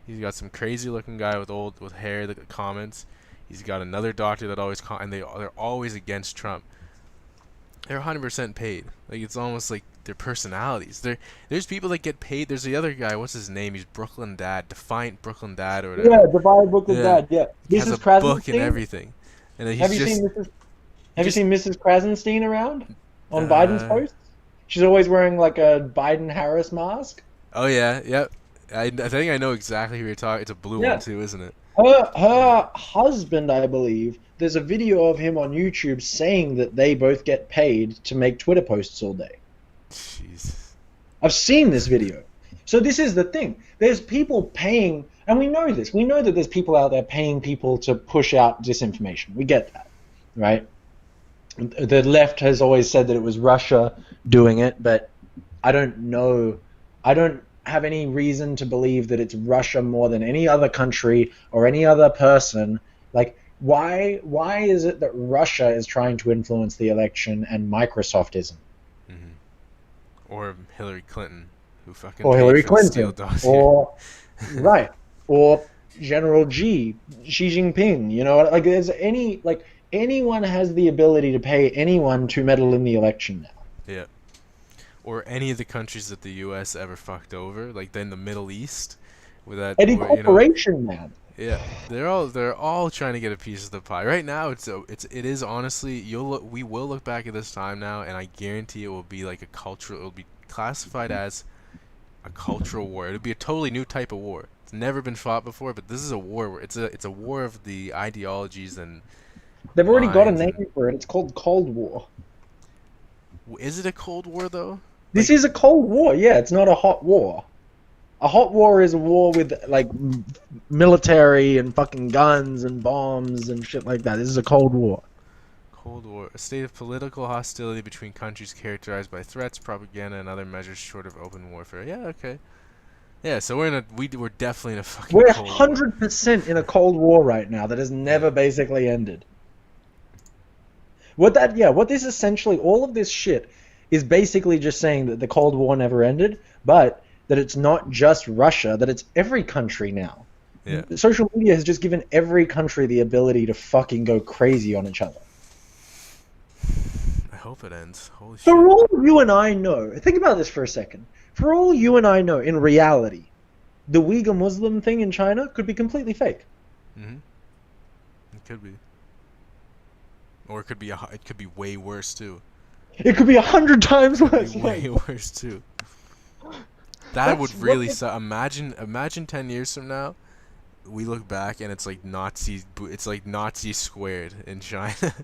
Speaker 2: He's got some crazy looking guy with hair that comments. He's got another doctor that always and they're always against Trump. They're 100% paid. Like, it's almost like their personalities. There's people that get paid. There's the other guy. What's his name? He's Brooklyn Dad, Defiant Brooklyn Dad, or whatever.
Speaker 1: Yeah, Defiant Brooklyn Dad. Yeah,
Speaker 2: he has a book and everything. And then
Speaker 1: have you seen Mrs. Krasenstein around on Biden's posts? She's always wearing like a Biden-Harris mask.
Speaker 2: Oh yeah, yep. I think I know exactly who you're talking. It's a blue one too, isn't it?
Speaker 1: Her husband, I believe, there's a video of him on YouTube saying that they both get paid to make Twitter posts all day.
Speaker 2: Jeez.
Speaker 1: I've seen this video. So this is the thing. There's people paying, and we know this. We know that there's people out there paying people to push out disinformation. We get that, right? The left has always said that it was Russia doing it, but I don't know. I don't have any reason to believe that it's Russia more than any other country or any other person. Like, why is it that Russia is trying to influence the election and Microsoft isn't?
Speaker 2: Mm-hmm. Or Hillary Clinton, who fucking
Speaker 1: or Hillary Clinton, or right, or General Xi Jinping. You know, like there's anyone has the ability to pay anyone to meddle in the election now.
Speaker 2: Yeah. Or any of the countries that the U.S. ever fucked over, like in the Middle East, with that
Speaker 1: Eddie Corporation, man.
Speaker 2: Yeah, they're all trying to get a piece of the pie. Right now, it is honestly, we will look back at this time now, and I guarantee it will be like it will be classified as a cultural war. It'll be a totally new type of war. It's never been fought before, but this is a war where it's a war of the ideologies and.
Speaker 1: They've already got a name for it. It's called Cold War.
Speaker 2: Is it a Cold War though?
Speaker 1: This is a Cold War, yeah. It's not a hot war. A hot war is a war with, like, military and fucking guns and bombs and shit like that. This is a Cold War.
Speaker 2: Cold War. A state of political hostility between countries characterized by threats, propaganda, and other measures short of open warfare. Yeah, okay. Yeah, so we're definitely in a fucking Cold War.
Speaker 1: We're 100% in a Cold War right now that has never basically ended. What this essentially, all of this shit is basically just saying that the Cold War never ended, but that it's not just Russia, that it's every country now.
Speaker 2: Yeah.
Speaker 1: Social media has just given every country the ability to fucking go crazy on each other.
Speaker 2: I hope it ends. Holy shit.
Speaker 1: For all you and I know, think about this for a second. For all you and I know, in reality, the Uyghur Muslim thing in China could be completely fake.
Speaker 2: Mm-hmm. It could be. Or it could be it could be way worse too.
Speaker 1: It could be 100 times worse.
Speaker 2: Way worse too. That would really suck. Imagine 10 years from now, we look back and it's like Nazi squared in China.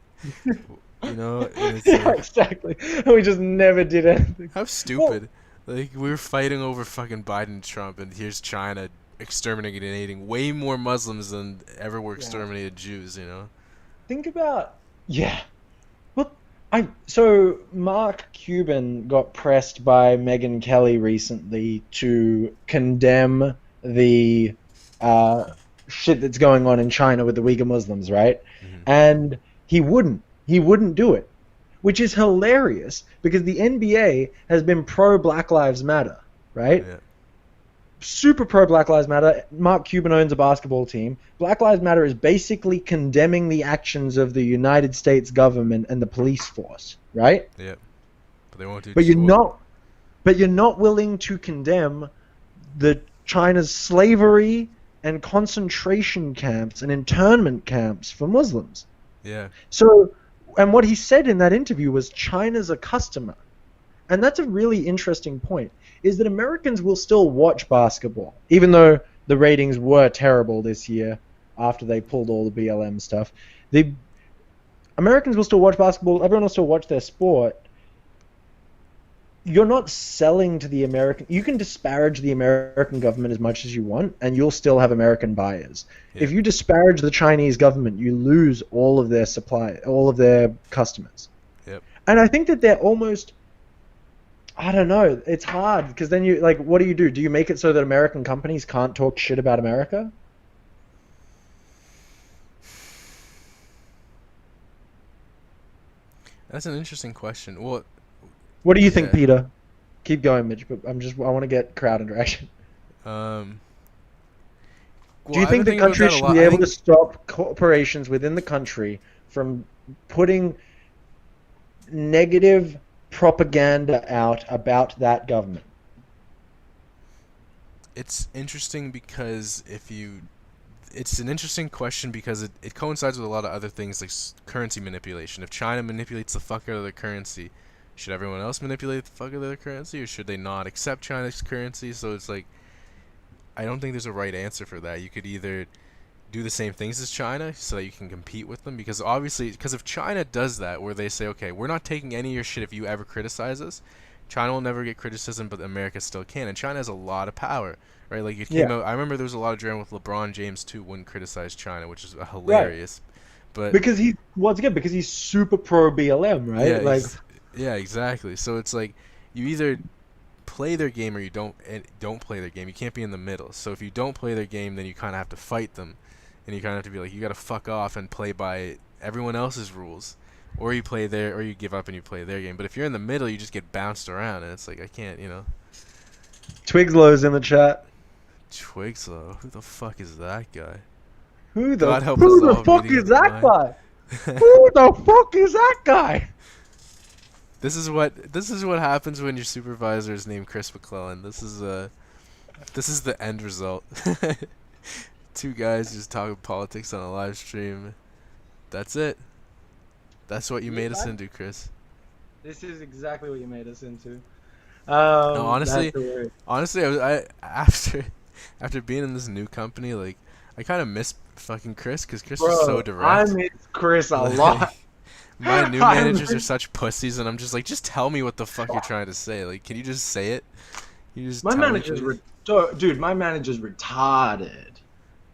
Speaker 2: You know? And it's
Speaker 1: yeah, exactly. And we just never did anything.
Speaker 2: How stupid. Like, we were fighting over fucking Biden and Trump, and here's China exterminating way more Muslims than ever were exterminated Jews, you know?
Speaker 1: Think about... Yeah. Well, so Mark Cuban got pressed by Megyn Kelly recently to condemn the shit that's going on in China with the Uyghur Muslims, right? Mm-hmm. And he wouldn't do it, which is hilarious because the NBA has been pro Black Lives Matter, right? Yeah. Super pro Black Lives Matter. Mark Cuban owns a basketball team. Black Lives Matter is basically condemning the actions of the United States government and the police force, right?
Speaker 2: Yeah. But they won't do.
Speaker 1: But you're not willing to condemn the China's slavery and concentration camps and internment camps for Muslims.
Speaker 2: Yeah.
Speaker 1: So, and what he said in that interview was China's a customer. And that's a really interesting point, is that Americans will still watch basketball, even though the ratings were terrible this year after they pulled all the BLM stuff. The Americans will still watch basketball. Everyone will still watch their sport. You're not selling to the American... You can disparage the American government as much as you want, and you'll still have American buyers. Yeah. If you disparage the Chinese government, you lose all of their supply, all of their customers.
Speaker 2: Yep.
Speaker 1: And I think that they're almost... I don't know. It's hard, because then you... Like, what do? Do you make it so that American companies can't talk shit about America?
Speaker 2: That's an interesting question. Well...
Speaker 1: What do you think, Peter? Keep going, Mitch, but I want to get crowd interaction.
Speaker 2: Well,
Speaker 1: do you think the country should be able to stop corporations within the country from putting negative propaganda out about that government?
Speaker 2: It's interesting because it's an interesting question because it coincides with a lot of other things like currency manipulation. If China manipulates the fuck out of their currency, should everyone else manipulate the fuck out of their currency, or should they not accept China's currency? So it's like, I don't think there's a right answer for that. You could either do the same things as China so that you can compete with them, because if China does that, where they say, okay, we're not taking any of your shit if you ever criticize us, China will never get criticism, but America still can, and China has a lot of power, right? Like, it came out, I remember there was a lot of drama with LeBron James too, wouldn't criticize China, which is hilarious.
Speaker 1: Right. But because he's super pro BLM, right?
Speaker 2: Yeah, exactly. So it's like, you either play their game or you don't play their game. You can't be in the middle. So if you don't play their game, then you kind of have to fight them, and you kind of have to be like, you got to fuck off and play by everyone else's rules, or you play or you give up and you play their game. But if you're in the middle, you just get bounced around, and it's like, I can't, you know.
Speaker 1: Twigslow's in the chat.
Speaker 2: Twigslow? Who the fuck is that guy?
Speaker 1: Who the fuck is that guy? Who the fuck is that guy?
Speaker 2: This is what happens when your supervisor is named Chris McClellan. This is the end result. Two guys just talking politics on a live stream. That's it. That's what you made us into, Chris.
Speaker 1: This is exactly what you made us into.
Speaker 2: No, honestly, I after being in this new company, like, I kind of miss fucking Chris, because Chris was so direct.
Speaker 1: I miss Chris a lot.
Speaker 2: My new managers are such pussies, and I'm just like, just tell me what the fuck you're trying to say. Like, can you just say it?
Speaker 1: My manager's dude, my manager's retarded.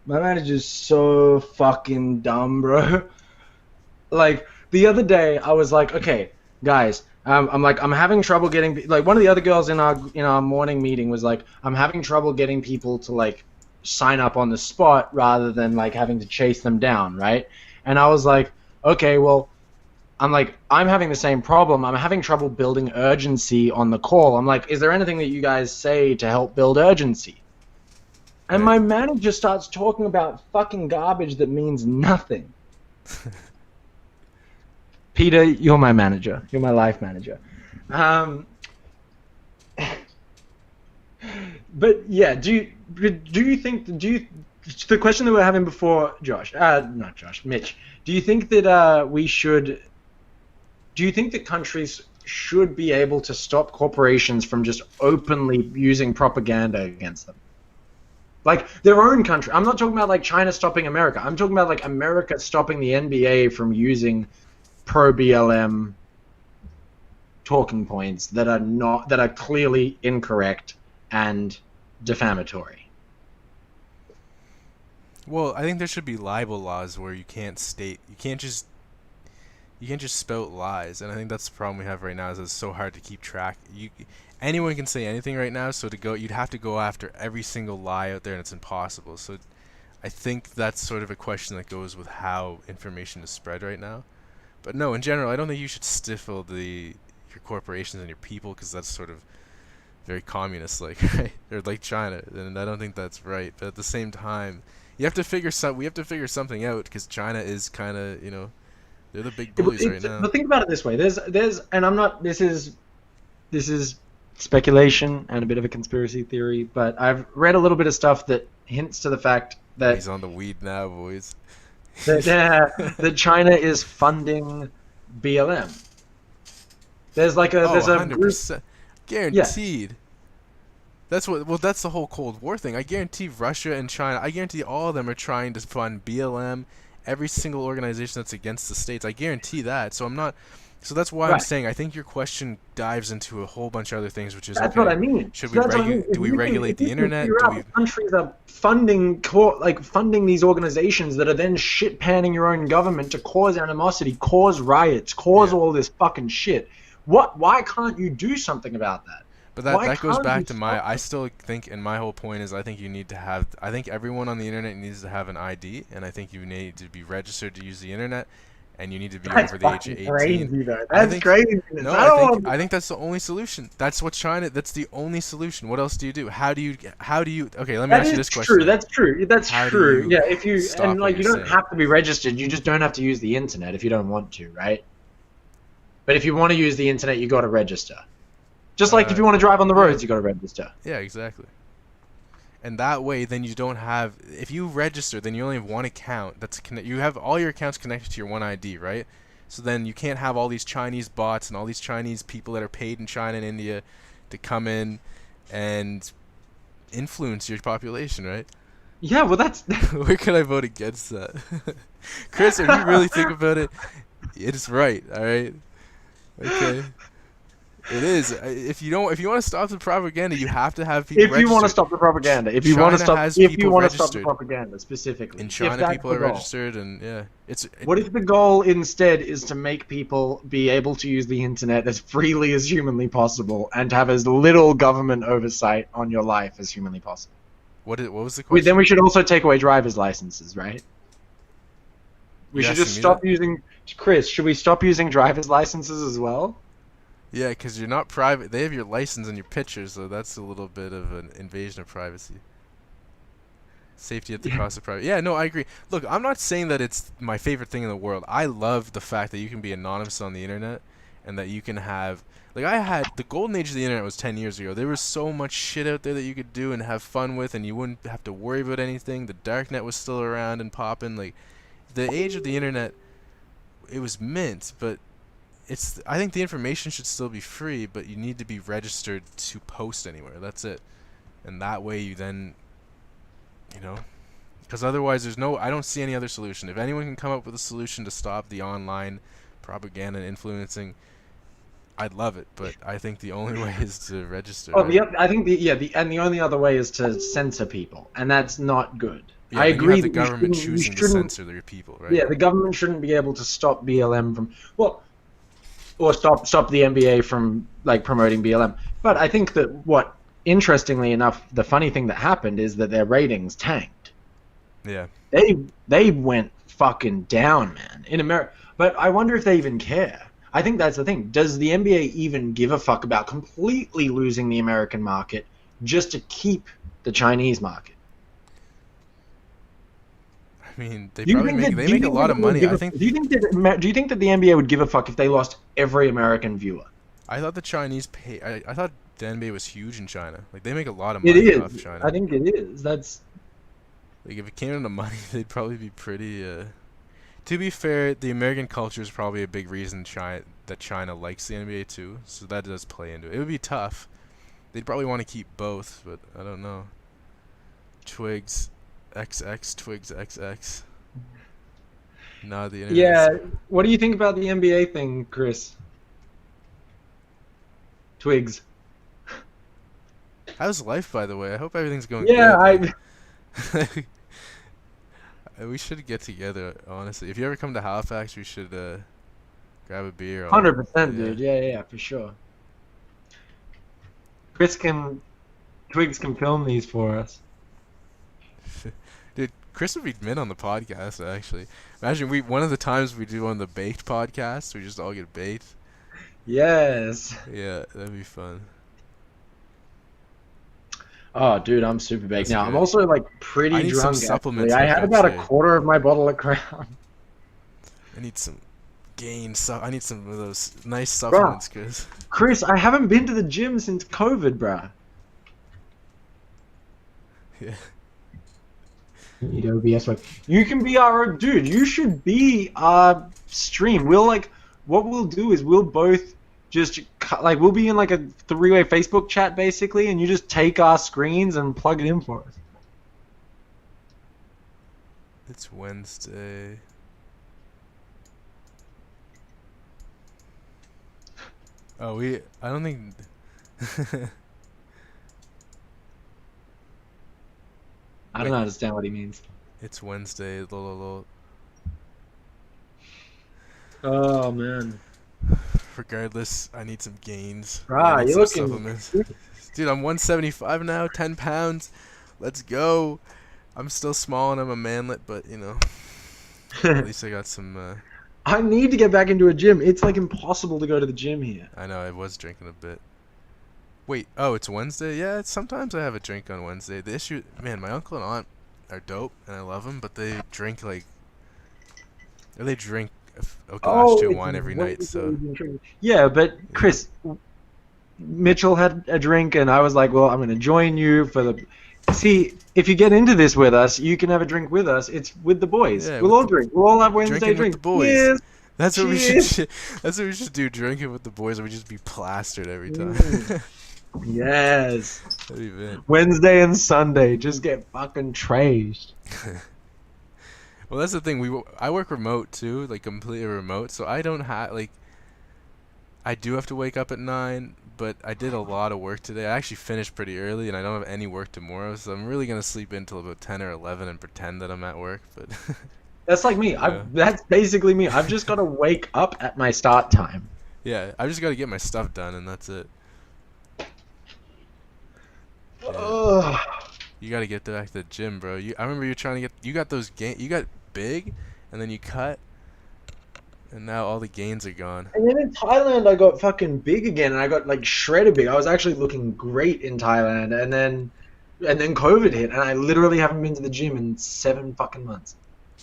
Speaker 1: My manager's so fucking dumb, bro. Like, the other day, I was like, okay, guys, I'm having trouble getting, like, one of the other girls in our morning meeting was like, I'm having trouble getting people to, like, sign up on the spot rather than, like, having to chase them down, right? And I was like, okay, well, I'm having the same problem. I'm having trouble building urgency on the call. I'm like, is there anything that you guys say to help build urgency? And my manager starts talking about fucking garbage that means nothing. Peter, you're my manager. You're my life manager. But yeah, the question that we were having before, Mitch, do you think that do you think that countries should be able to stop corporations from just openly using propaganda against them? Like their own country. I'm not talking about like China stopping America. I'm talking about like America stopping the NBA from using pro-BLM talking points that are clearly incorrect and defamatory.
Speaker 2: Well, I think there should be libel laws where you can't just spout lies, and I think that's the problem we have right now. Is it's so hard to keep track. Anyone can say anything right now, so you'd have to go after every single lie out there, and it's impossible. So I think that's sort of a question that goes with how information is spread right now. But no, in general, I don't think you should stifle your corporations and your people, because that's sort of very communist-like, right? Or like China, and I don't think that's right. But at the same time, we have to figure something out, because China is kind of, they're the big bullies right now.
Speaker 1: But think about it this way: and I'm not. This is speculation and a bit of a conspiracy theory, but I've read a little bit of stuff that hints to the fact that
Speaker 2: he's on the weed now, boys.
Speaker 1: that China is funding BLM. There's like a
Speaker 2: 100%. Guaranteed. Yeah. That's the whole Cold War thing. I guarantee Russia and China, I guarantee all of them are trying to fund BLM, every single organization that's against the states. I guarantee that. So that's why I'm saying I think your question dives into a whole bunch of other things, which is
Speaker 1: that's what I mean.
Speaker 2: Do we regulate the internet?
Speaker 1: Countries are funding these organizations that are then shit panning your own government to cause animosity, cause riots, cause all this fucking shit. Why can't you do something about that?
Speaker 2: But that goes back to I still think, and my whole point is, I think I think everyone on the internet needs to have an ID, and I think you need to be registered to use the internet, and you need to be over the age of 18.
Speaker 1: Crazy, though. That's crazy.
Speaker 2: No, I think that's the only solution. That's the only solution. What else do you do? How do you okay, let me ask you this question.
Speaker 1: That's true. Yeah, if you you don't have to be registered, you just don't have to use the internet if you don't want to, right? But if you want to use the internet, you got to register. Just like if you want to drive on the roads, you got to register.
Speaker 2: Yeah, exactly. And that way, then you don't have. If you register, then you only have one account. You have all your accounts connected to your one ID, right? So then you can't have all these Chinese bots and all these Chinese people that are paid in China and India to come in and influence your population, right?
Speaker 1: Yeah, well, that's.
Speaker 2: Where can I vote against that? Chris, if you really think about it, it is right. All right. Okay. It is. If you want to stop the propaganda, you have to have people.
Speaker 1: If you want to stop the propaganda, if you want to stop the propaganda specifically,
Speaker 2: in China, people are registered, and
Speaker 1: what if the goal instead is to make people be able to use the internet as freely as humanly possible and have as little government oversight on your life as humanly possible?
Speaker 2: What was the question?
Speaker 1: Then we should also take away driver's licenses, right? We should just stop using. Chris, should we stop using driver's licenses as well?
Speaker 2: Yeah, because you're not private. They have your license and your pictures, so that's a little bit of an invasion of privacy. Safety at the cost of privacy. Yeah, no, I agree. Look, I'm not saying that it's my favorite thing in the world. I love the fact that you can be anonymous on the internet, and that you can have. Like, the golden age of the internet was 10 years ago. There was so much shit out there that you could do and have fun with, and you wouldn't have to worry about anything. The darknet was still around and popping. Like, the age of the internet, it was mint, but. I think the information should still be free, but you need to be registered to post anywhere. That's it. And that way you then, because otherwise I don't see any other solution. If anyone can come up with a solution to stop the online propaganda and influencing, I'd love it. But I think the only way is to register.
Speaker 1: Oh, I think the only other way is to censor people, and that's not good.
Speaker 2: Yeah,
Speaker 1: I agree.
Speaker 2: You have the government choosing to censor their people, right?
Speaker 1: Yeah, the government shouldn't be able to stop BLM from or stop the NBA from promoting BLM. But I think that interestingly enough, the funny thing that happened is that their ratings tanked.
Speaker 2: Yeah.
Speaker 1: They went fucking down, man, in America. But I wonder if they even care. I think that's the thing. Does the NBA even give a fuck about completely losing the American market just to keep the Chinese market?
Speaker 2: I mean, they make a lot of money. I think.
Speaker 1: Do you think that the NBA would give a fuck if they lost every American viewer?
Speaker 2: I thought the Chinese pay. I thought the NBA was huge in China. Like they make a lot of
Speaker 1: It
Speaker 2: money off
Speaker 1: is.
Speaker 2: China.
Speaker 1: I think it is. That's
Speaker 2: Like if it came down to money, they'd probably be pretty. To be fair, the American culture is probably a big reason that China likes the NBA too. So that does play into it. It would be tough. They'd probably want to keep both, but I don't know. Twigs, XX, Twigs, XX. No, the internet.
Speaker 1: yeah. What do you think about the NBA thing, Chris? Twigs.
Speaker 2: How's life, by the way? I hope everything's going
Speaker 1: Yeah,
Speaker 2: good. We should get together, honestly. If you ever come to Halifax, we should grab a beer.
Speaker 1: 100%, dude. Yeah, for sure. Twigs can film these for us.
Speaker 2: Dude, Chris would be mint on the podcast, actually. Imagine one of the times we do on the baked podcast, we just all get baked.
Speaker 1: Yes.
Speaker 2: Yeah, that'd be fun.
Speaker 1: Oh, dude, I'm super baked
Speaker 2: That's
Speaker 1: now.
Speaker 2: good.
Speaker 1: I'm also like pretty
Speaker 2: I need some
Speaker 1: drunk.
Speaker 2: supplements.
Speaker 1: I had about a
Speaker 2: actually.
Speaker 1: quarter of my bottle of Crown.
Speaker 2: I need some I need some of those nice supplements, Chris.
Speaker 1: Chris, I haven't been to the gym since COVID, bruh.
Speaker 2: Yeah.
Speaker 1: You know, OBS like you can be our dude. You should be our stream. What we'll do is we'll both just we'll be in like a three-way Facebook chat basically, and you just take our screens and plug it in for us.
Speaker 2: It's Wednesday. Oh, I don't think.
Speaker 1: I don't understand what he means.
Speaker 2: It's Wednesday. Lol.
Speaker 1: Oh man.
Speaker 2: Regardless, I need some gains.
Speaker 1: Right,
Speaker 2: I need
Speaker 1: you're
Speaker 2: some
Speaker 1: looking.
Speaker 2: supplements. Dude, I'm 175 now, 10 pounds. Let's go. I'm still small and I'm a manlet, but you know, at least I got some.
Speaker 1: I need to get back into a gym. It's like impossible to go to the gym here.
Speaker 2: I know I was drinking a bit. Wait, oh, it's Wednesday? Yeah, sometimes I have a drink on Wednesday. The issue, man, my uncle and aunt are dope, and I love them, but they drink a glass of wine every night, so...
Speaker 1: Yeah, but Chris, Mitchell had a drink, and I was like, well, I'm going to join you for the... See, if you get into this with us, you can have a drink with us. It's with the boys.
Speaker 2: Yeah,
Speaker 1: we'll all drink. We'll all have Wednesday
Speaker 2: drinking with
Speaker 1: drinks.
Speaker 2: the boys.
Speaker 1: Yes.
Speaker 2: That's what we
Speaker 1: Cheers.
Speaker 2: should. That's what we should do. Drinking with the boys, and we just be plastered every time.
Speaker 1: Yes.
Speaker 2: That'd be mint.
Speaker 1: Wednesday and Sunday, just get fucking trashed.
Speaker 2: Well, that's the thing. I work remote too, like completely remote. So I don't have I do have to wake up at 9, but I did a lot of work today. I actually finished pretty early, and I don't have any work tomorrow. So I'm really gonna sleep until about 10 or 11 and pretend that I'm at work. But
Speaker 1: That's like me.
Speaker 2: Yeah.
Speaker 1: That's basically me. I've just got to wake up at my start time.
Speaker 2: yeah, I just gotta get my stuff done, and that's it. Yeah.
Speaker 1: Ugh.
Speaker 2: You gotta get back to the gym, bro. I remember you trying to get. You got those gains. You got big, and then you cut, and now all the gains are gone.
Speaker 1: And then in Thailand, I got fucking big again, and I got like shredded big. I was actually looking great in Thailand, and then COVID hit, and I literally haven't been to the gym in 7 fucking months.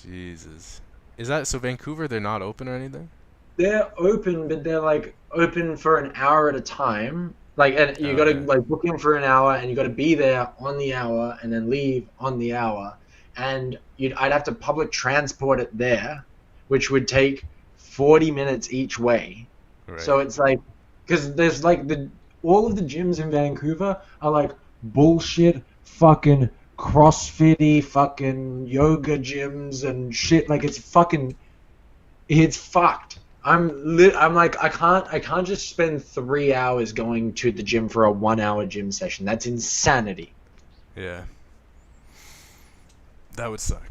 Speaker 2: Jesus. Is that so? Vancouver, they're not open or anything?
Speaker 1: They're open, but they're like open for an hour at a time. Like, and you gotta
Speaker 2: Okay.
Speaker 1: like book in for an hour, and you gotta be there on the hour, and then leave on the hour. And I'd have to public transport it there, which would take 40 minutes each way.
Speaker 2: Right.
Speaker 1: So it's like, because there's like all of the gyms in Vancouver are like bullshit fucking CrossFit-y fucking yoga gyms and shit. Like it's fucked. I'm like, I can't just spend 3 hours going to the gym for a 1 hour gym session. That's insanity.
Speaker 2: Yeah. That would suck.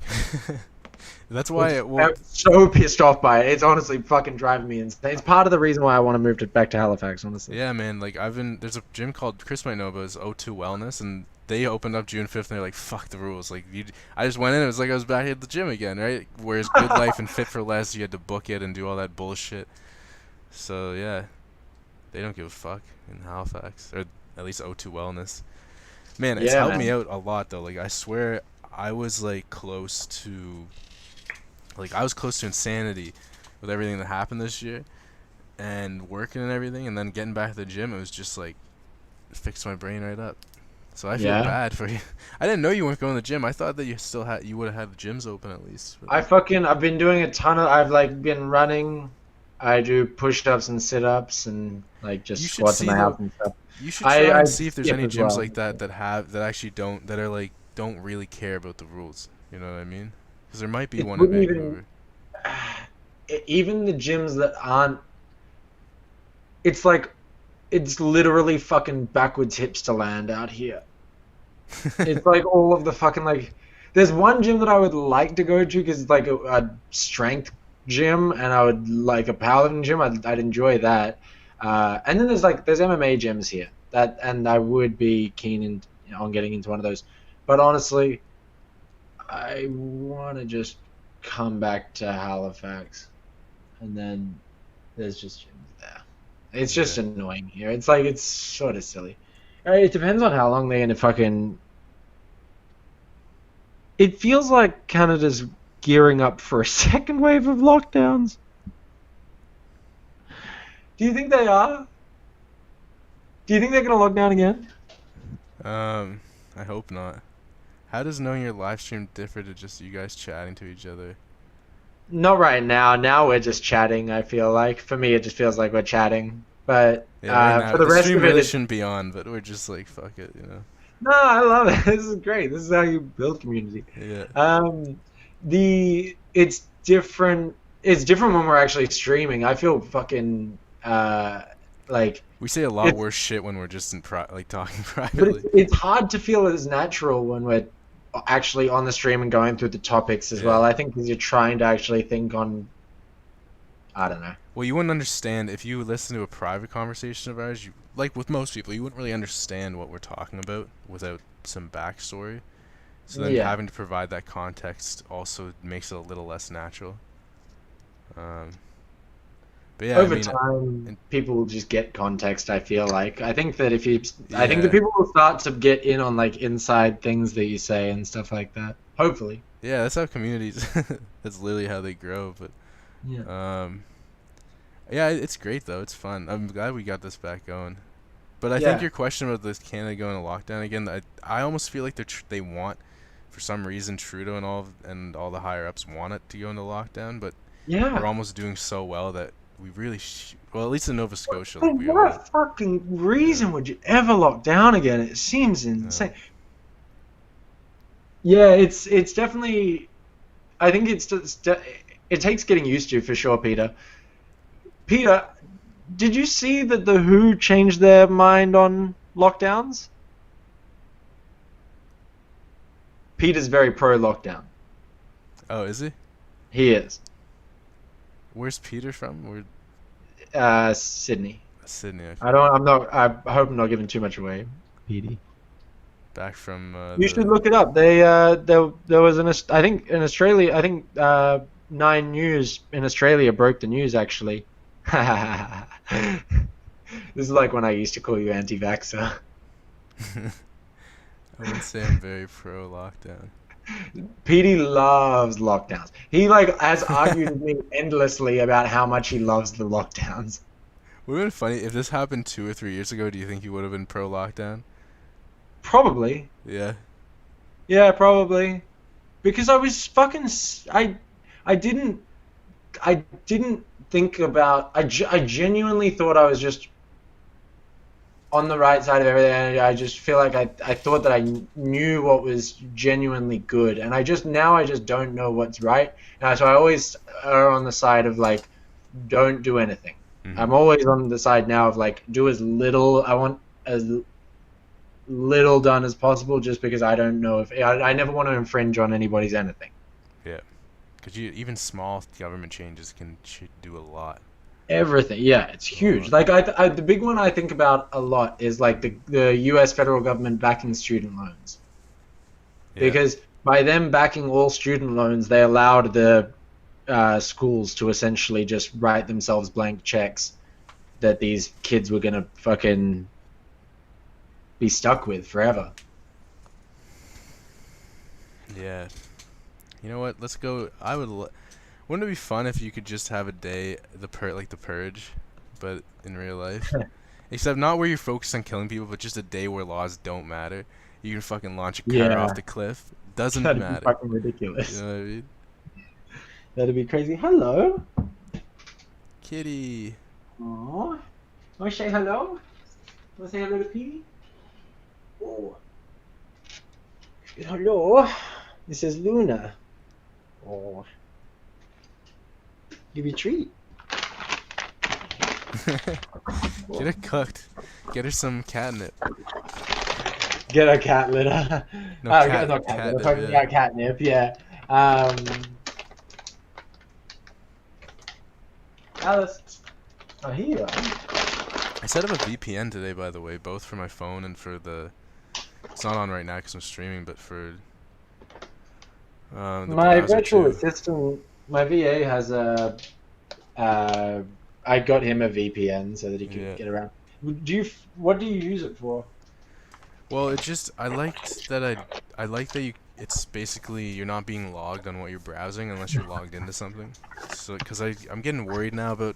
Speaker 2: That's why
Speaker 1: I'm so pissed off by it. It's honestly fucking driving me insane. It's part of the reason why I want to move back to Halifax, honestly.
Speaker 2: Yeah, man. Like there's a gym called Chris might know, but it's O2 Wellness, and they opened up June 5th, and they're like, fuck the rules. Like I just went in, it was like I was back at the gym again, right? Whereas Good Life and Fit for Less, you had to book it and do all that bullshit. So yeah, they don't give a fuck in Halifax, or at least O2 Wellness. Man, it's
Speaker 1: Yeah,
Speaker 2: helped
Speaker 1: man.
Speaker 2: me out a lot though. Like I swear, I was like close to insanity with everything that happened this year, and working and everything, and then getting back to the gym. It was just like fixed my brain right up. So I feel bad for you. I didn't know you weren't going to the gym. I thought that you would have had the gyms open at least.
Speaker 1: I've been doing a ton of, I've like been running. I do push-ups and sit-ups and like just squats in my house and stuff.
Speaker 2: You should try and see if there's any gyms like that actually don't really care about the rules. You know what I mean? Because there might be one in Vancouver.
Speaker 1: Even the gyms that aren't, it's like, it's literally fucking backwards hipster land out here. It's like all of the fucking like, there's one gym that I would like to go to because it's like a strength gym, and I would like a powerlifting gym. I'd enjoy that. And then there's MMA gyms here and I would be keen on getting into one of those. But honestly, I want to just come back to Halifax, and then there's just gyms there. It's just annoying here. It's like, it's sort of silly. It depends on how long they're gonna fucking. It feels like Canada's gearing up for a second wave of lockdowns. Do you think they are? Do you think they're gonna lock down again?
Speaker 2: I hope not. How does knowing your live stream differ to just you guys chatting to each other?
Speaker 1: Not right now. Now we're just chatting, I feel like. For me, it just feels like we're chatting. But
Speaker 2: right
Speaker 1: for the rest
Speaker 2: stream
Speaker 1: of it,
Speaker 2: really shouldn't be on, but we're just like, fuck it, you know.
Speaker 1: No, I love it. This is great. This is how you build community.
Speaker 2: Yeah.
Speaker 1: It's different. It's different when we're actually streaming. I feel fucking like.
Speaker 2: We say a lot worse shit when we're just talking privately.
Speaker 1: But it's hard to feel as natural when we're actually on the stream and going through the topics as well. I think because you're trying to actually think on. I don't know.
Speaker 2: Well, you wouldn't understand if you listen to a private conversation of ours. Like with most people, you wouldn't really understand what we're talking about without some backstory. So then having to provide that context also makes it a little less natural. But yeah,
Speaker 1: over time, people will just get context. I feel like. I think that I think that people will start to get in on like inside things that you say and stuff like that. Hopefully.
Speaker 2: Yeah, that's how communities. That's literally how they grow. But yeah, it's great though. It's fun. I'm glad we got this back going. But I think your question about this Canada going to lockdown again, I almost feel like they want, for some reason, Trudeau and all the higher ups want it to go into lockdown. But we're almost doing so well that we really well, at least in Nova Scotia.
Speaker 1: What fucking reason would you ever lock down again? It seems insane. Yeah, it's definitely. I think it takes getting used to for sure, Peter. Peter, did you see that the WHO changed their mind on lockdowns? Peter's very pro lockdown.
Speaker 2: Oh, is he?
Speaker 1: He is.
Speaker 2: Where's Peter from?
Speaker 1: Sydney.
Speaker 2: Sydney. Okay.
Speaker 1: I hope I'm not giving too much away, Petey.
Speaker 2: Back from.
Speaker 1: You should look it up. There was I think in Australia. I think 9 News in Australia broke the news actually. This is like when I used to call you anti-vaxxer.
Speaker 2: I wouldn't say I'm very pro lockdown.
Speaker 1: Petey loves lockdowns. He has argued with me endlessly about how much he loves the lockdowns.
Speaker 2: Would it have been funny if this happened 2 or 3 years ago? Do you think he would have been pro lockdown?
Speaker 1: Probably.
Speaker 2: Yeah.
Speaker 1: Yeah, probably. Because I was fucking. I didn't think about. I genuinely thought I was just on the right side of everything. I just feel like I thought that I knew what was genuinely good, and I just don't know what's right. And so I always are on the side of don't do anything. Mm-hmm. I'm always on the side now of do as little. I want as little done as possible, just because I don't know if I never want to infringe on anybody's anything.
Speaker 2: Yeah, because even small government changes can do a lot.
Speaker 1: Everything, yeah, it's huge. The big one I think about a lot is the U.S. federal government backing student loans, because by them backing all student loans, they allowed the schools to essentially just write themselves blank checks that these kids were gonna fucking be stuck with forever.
Speaker 2: Yeah. You know what? Let's go. Wouldn't it be fun if you could just have a day, the Purge, but in real life? Except not where you're focused on killing people, but just a day where laws don't matter. You can fucking launch a car
Speaker 1: Yeah.
Speaker 2: off the cliff. Doesn't
Speaker 1: That'd
Speaker 2: matter.
Speaker 1: be fucking ridiculous.
Speaker 2: You know what I mean?
Speaker 1: That'd be crazy. Hello.
Speaker 2: Kitty.
Speaker 1: Aww. Want to say hello? Want to say hello to Petey? Oh. Hello. This is Luna. Oh. Give you a treat.
Speaker 2: Get her cooked. Get her some catnip.
Speaker 1: Get a cat litter.
Speaker 2: No,
Speaker 1: Not
Speaker 2: catnip,
Speaker 1: catnip. Talking
Speaker 2: yeah.
Speaker 1: about catnip, yeah. Alice. Oh, here you are.
Speaker 2: I set up a VPN today, by the way, both for my phone and for the... It's not on right now because I'm streaming, but for the
Speaker 1: My
Speaker 2: browser
Speaker 1: virtual
Speaker 2: too.
Speaker 1: assistant, my VA has a. I got him a VPN so that he could
Speaker 2: Yeah.
Speaker 1: get around. What do you use it for?
Speaker 2: Well, it just I liked that I like that it's basically you're not being logged on what you're browsing unless you're logged into something. So because I'm getting worried now about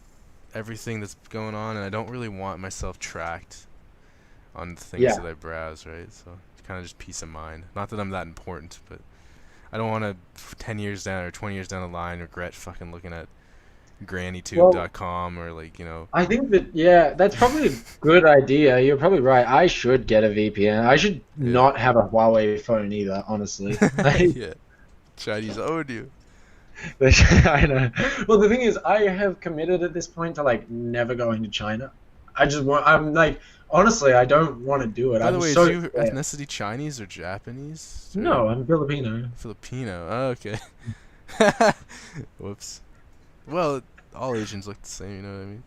Speaker 2: everything that's going on, and I don't really want myself tracked on the things
Speaker 1: Yeah.
Speaker 2: that I browse, right? So it's kind of just peace of mind. Not that I'm that important, but I don't want to 10 years down or 20 years down the line regret fucking looking at grannytube.com or like, you know.
Speaker 1: I think that, yeah, that's probably a good idea. You're probably right. I should get a VPN. I should not have a Huawei phone either, honestly.
Speaker 2: Yeah. Chinese owed you.
Speaker 1: I know. Well, the thing is, I have committed at this point to like never going to China. I'm like, honestly, I don't want to do it.
Speaker 2: By the
Speaker 1: I'm
Speaker 2: way,
Speaker 1: so
Speaker 2: is you
Speaker 1: scared.
Speaker 2: ethnicity Chinese or Japanese? Or
Speaker 1: No, I'm Filipino.
Speaker 2: Filipino. Oh, okay. Whoops. Well, all Asians look the same, you know what I mean?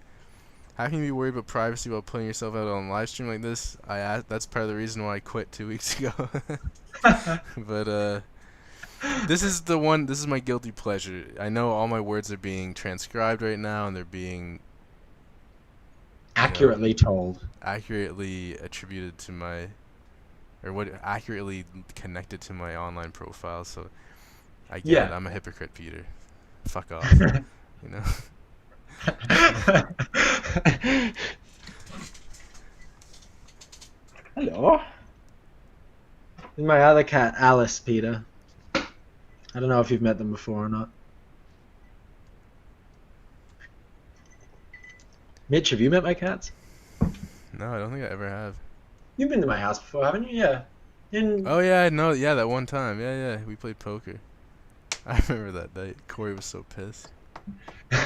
Speaker 2: How can you be worried about privacy while putting yourself out on a live stream like this? That's part of the reason why I quit 2 weeks ago. But this is my guilty pleasure. I know all my words are being transcribed right now and they're being
Speaker 1: Accurately told.
Speaker 2: accurately attributed to my accurately connected to my online profile, so I get
Speaker 1: Yeah.
Speaker 2: it. I'm a hypocrite, Peter. Fuck off. You know?
Speaker 1: Hello. This is my other cat, Alice, Peter. I don't know if you've met them before or not. Mitch, have you met my cats?
Speaker 2: No, I don't think I ever have.
Speaker 1: You've been to my house before, haven't you? Yeah.
Speaker 2: Oh yeah, I know. Yeah, that one time. Yeah, we played poker. I remember that night. Corey was so pissed.
Speaker 1: Do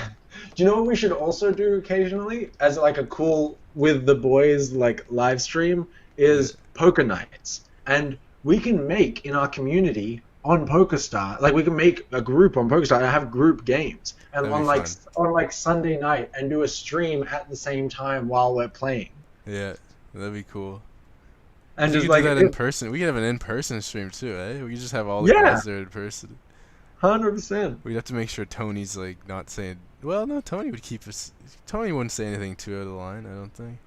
Speaker 1: you know what we should also do occasionally as like a cool with the boys like live stream is poker nights, and we can make in our community on PokerStar, like we can make a group on PokerStar and have group games, and
Speaker 2: That'd be
Speaker 1: on like Sunday night and do a stream at the same time while we're playing.
Speaker 2: Yeah, that'd be cool.
Speaker 1: And
Speaker 2: We
Speaker 1: just
Speaker 2: could
Speaker 1: like
Speaker 2: do that in person. We could have an in-person stream too, eh? We could just have all the
Speaker 1: Yeah.
Speaker 2: guys there in person.
Speaker 1: 100%.
Speaker 2: We'd have to make sure Tony's like not saying. Well, no, Tony would keep us. Tony wouldn't say anything too out of the line. I don't think.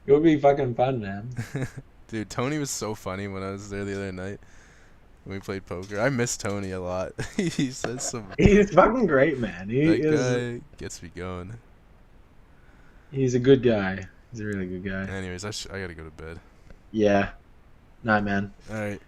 Speaker 1: It would be fucking fun, man.
Speaker 2: Dude, Tony was so funny when I was there the other night when we played poker. I miss Tony a lot. He says some.
Speaker 1: He's fucking great, man.
Speaker 2: That guy gets me going.
Speaker 1: He's a good guy. He's a really good guy.
Speaker 2: Anyways, I gotta go to bed.
Speaker 1: Yeah. Night, man.
Speaker 2: All right.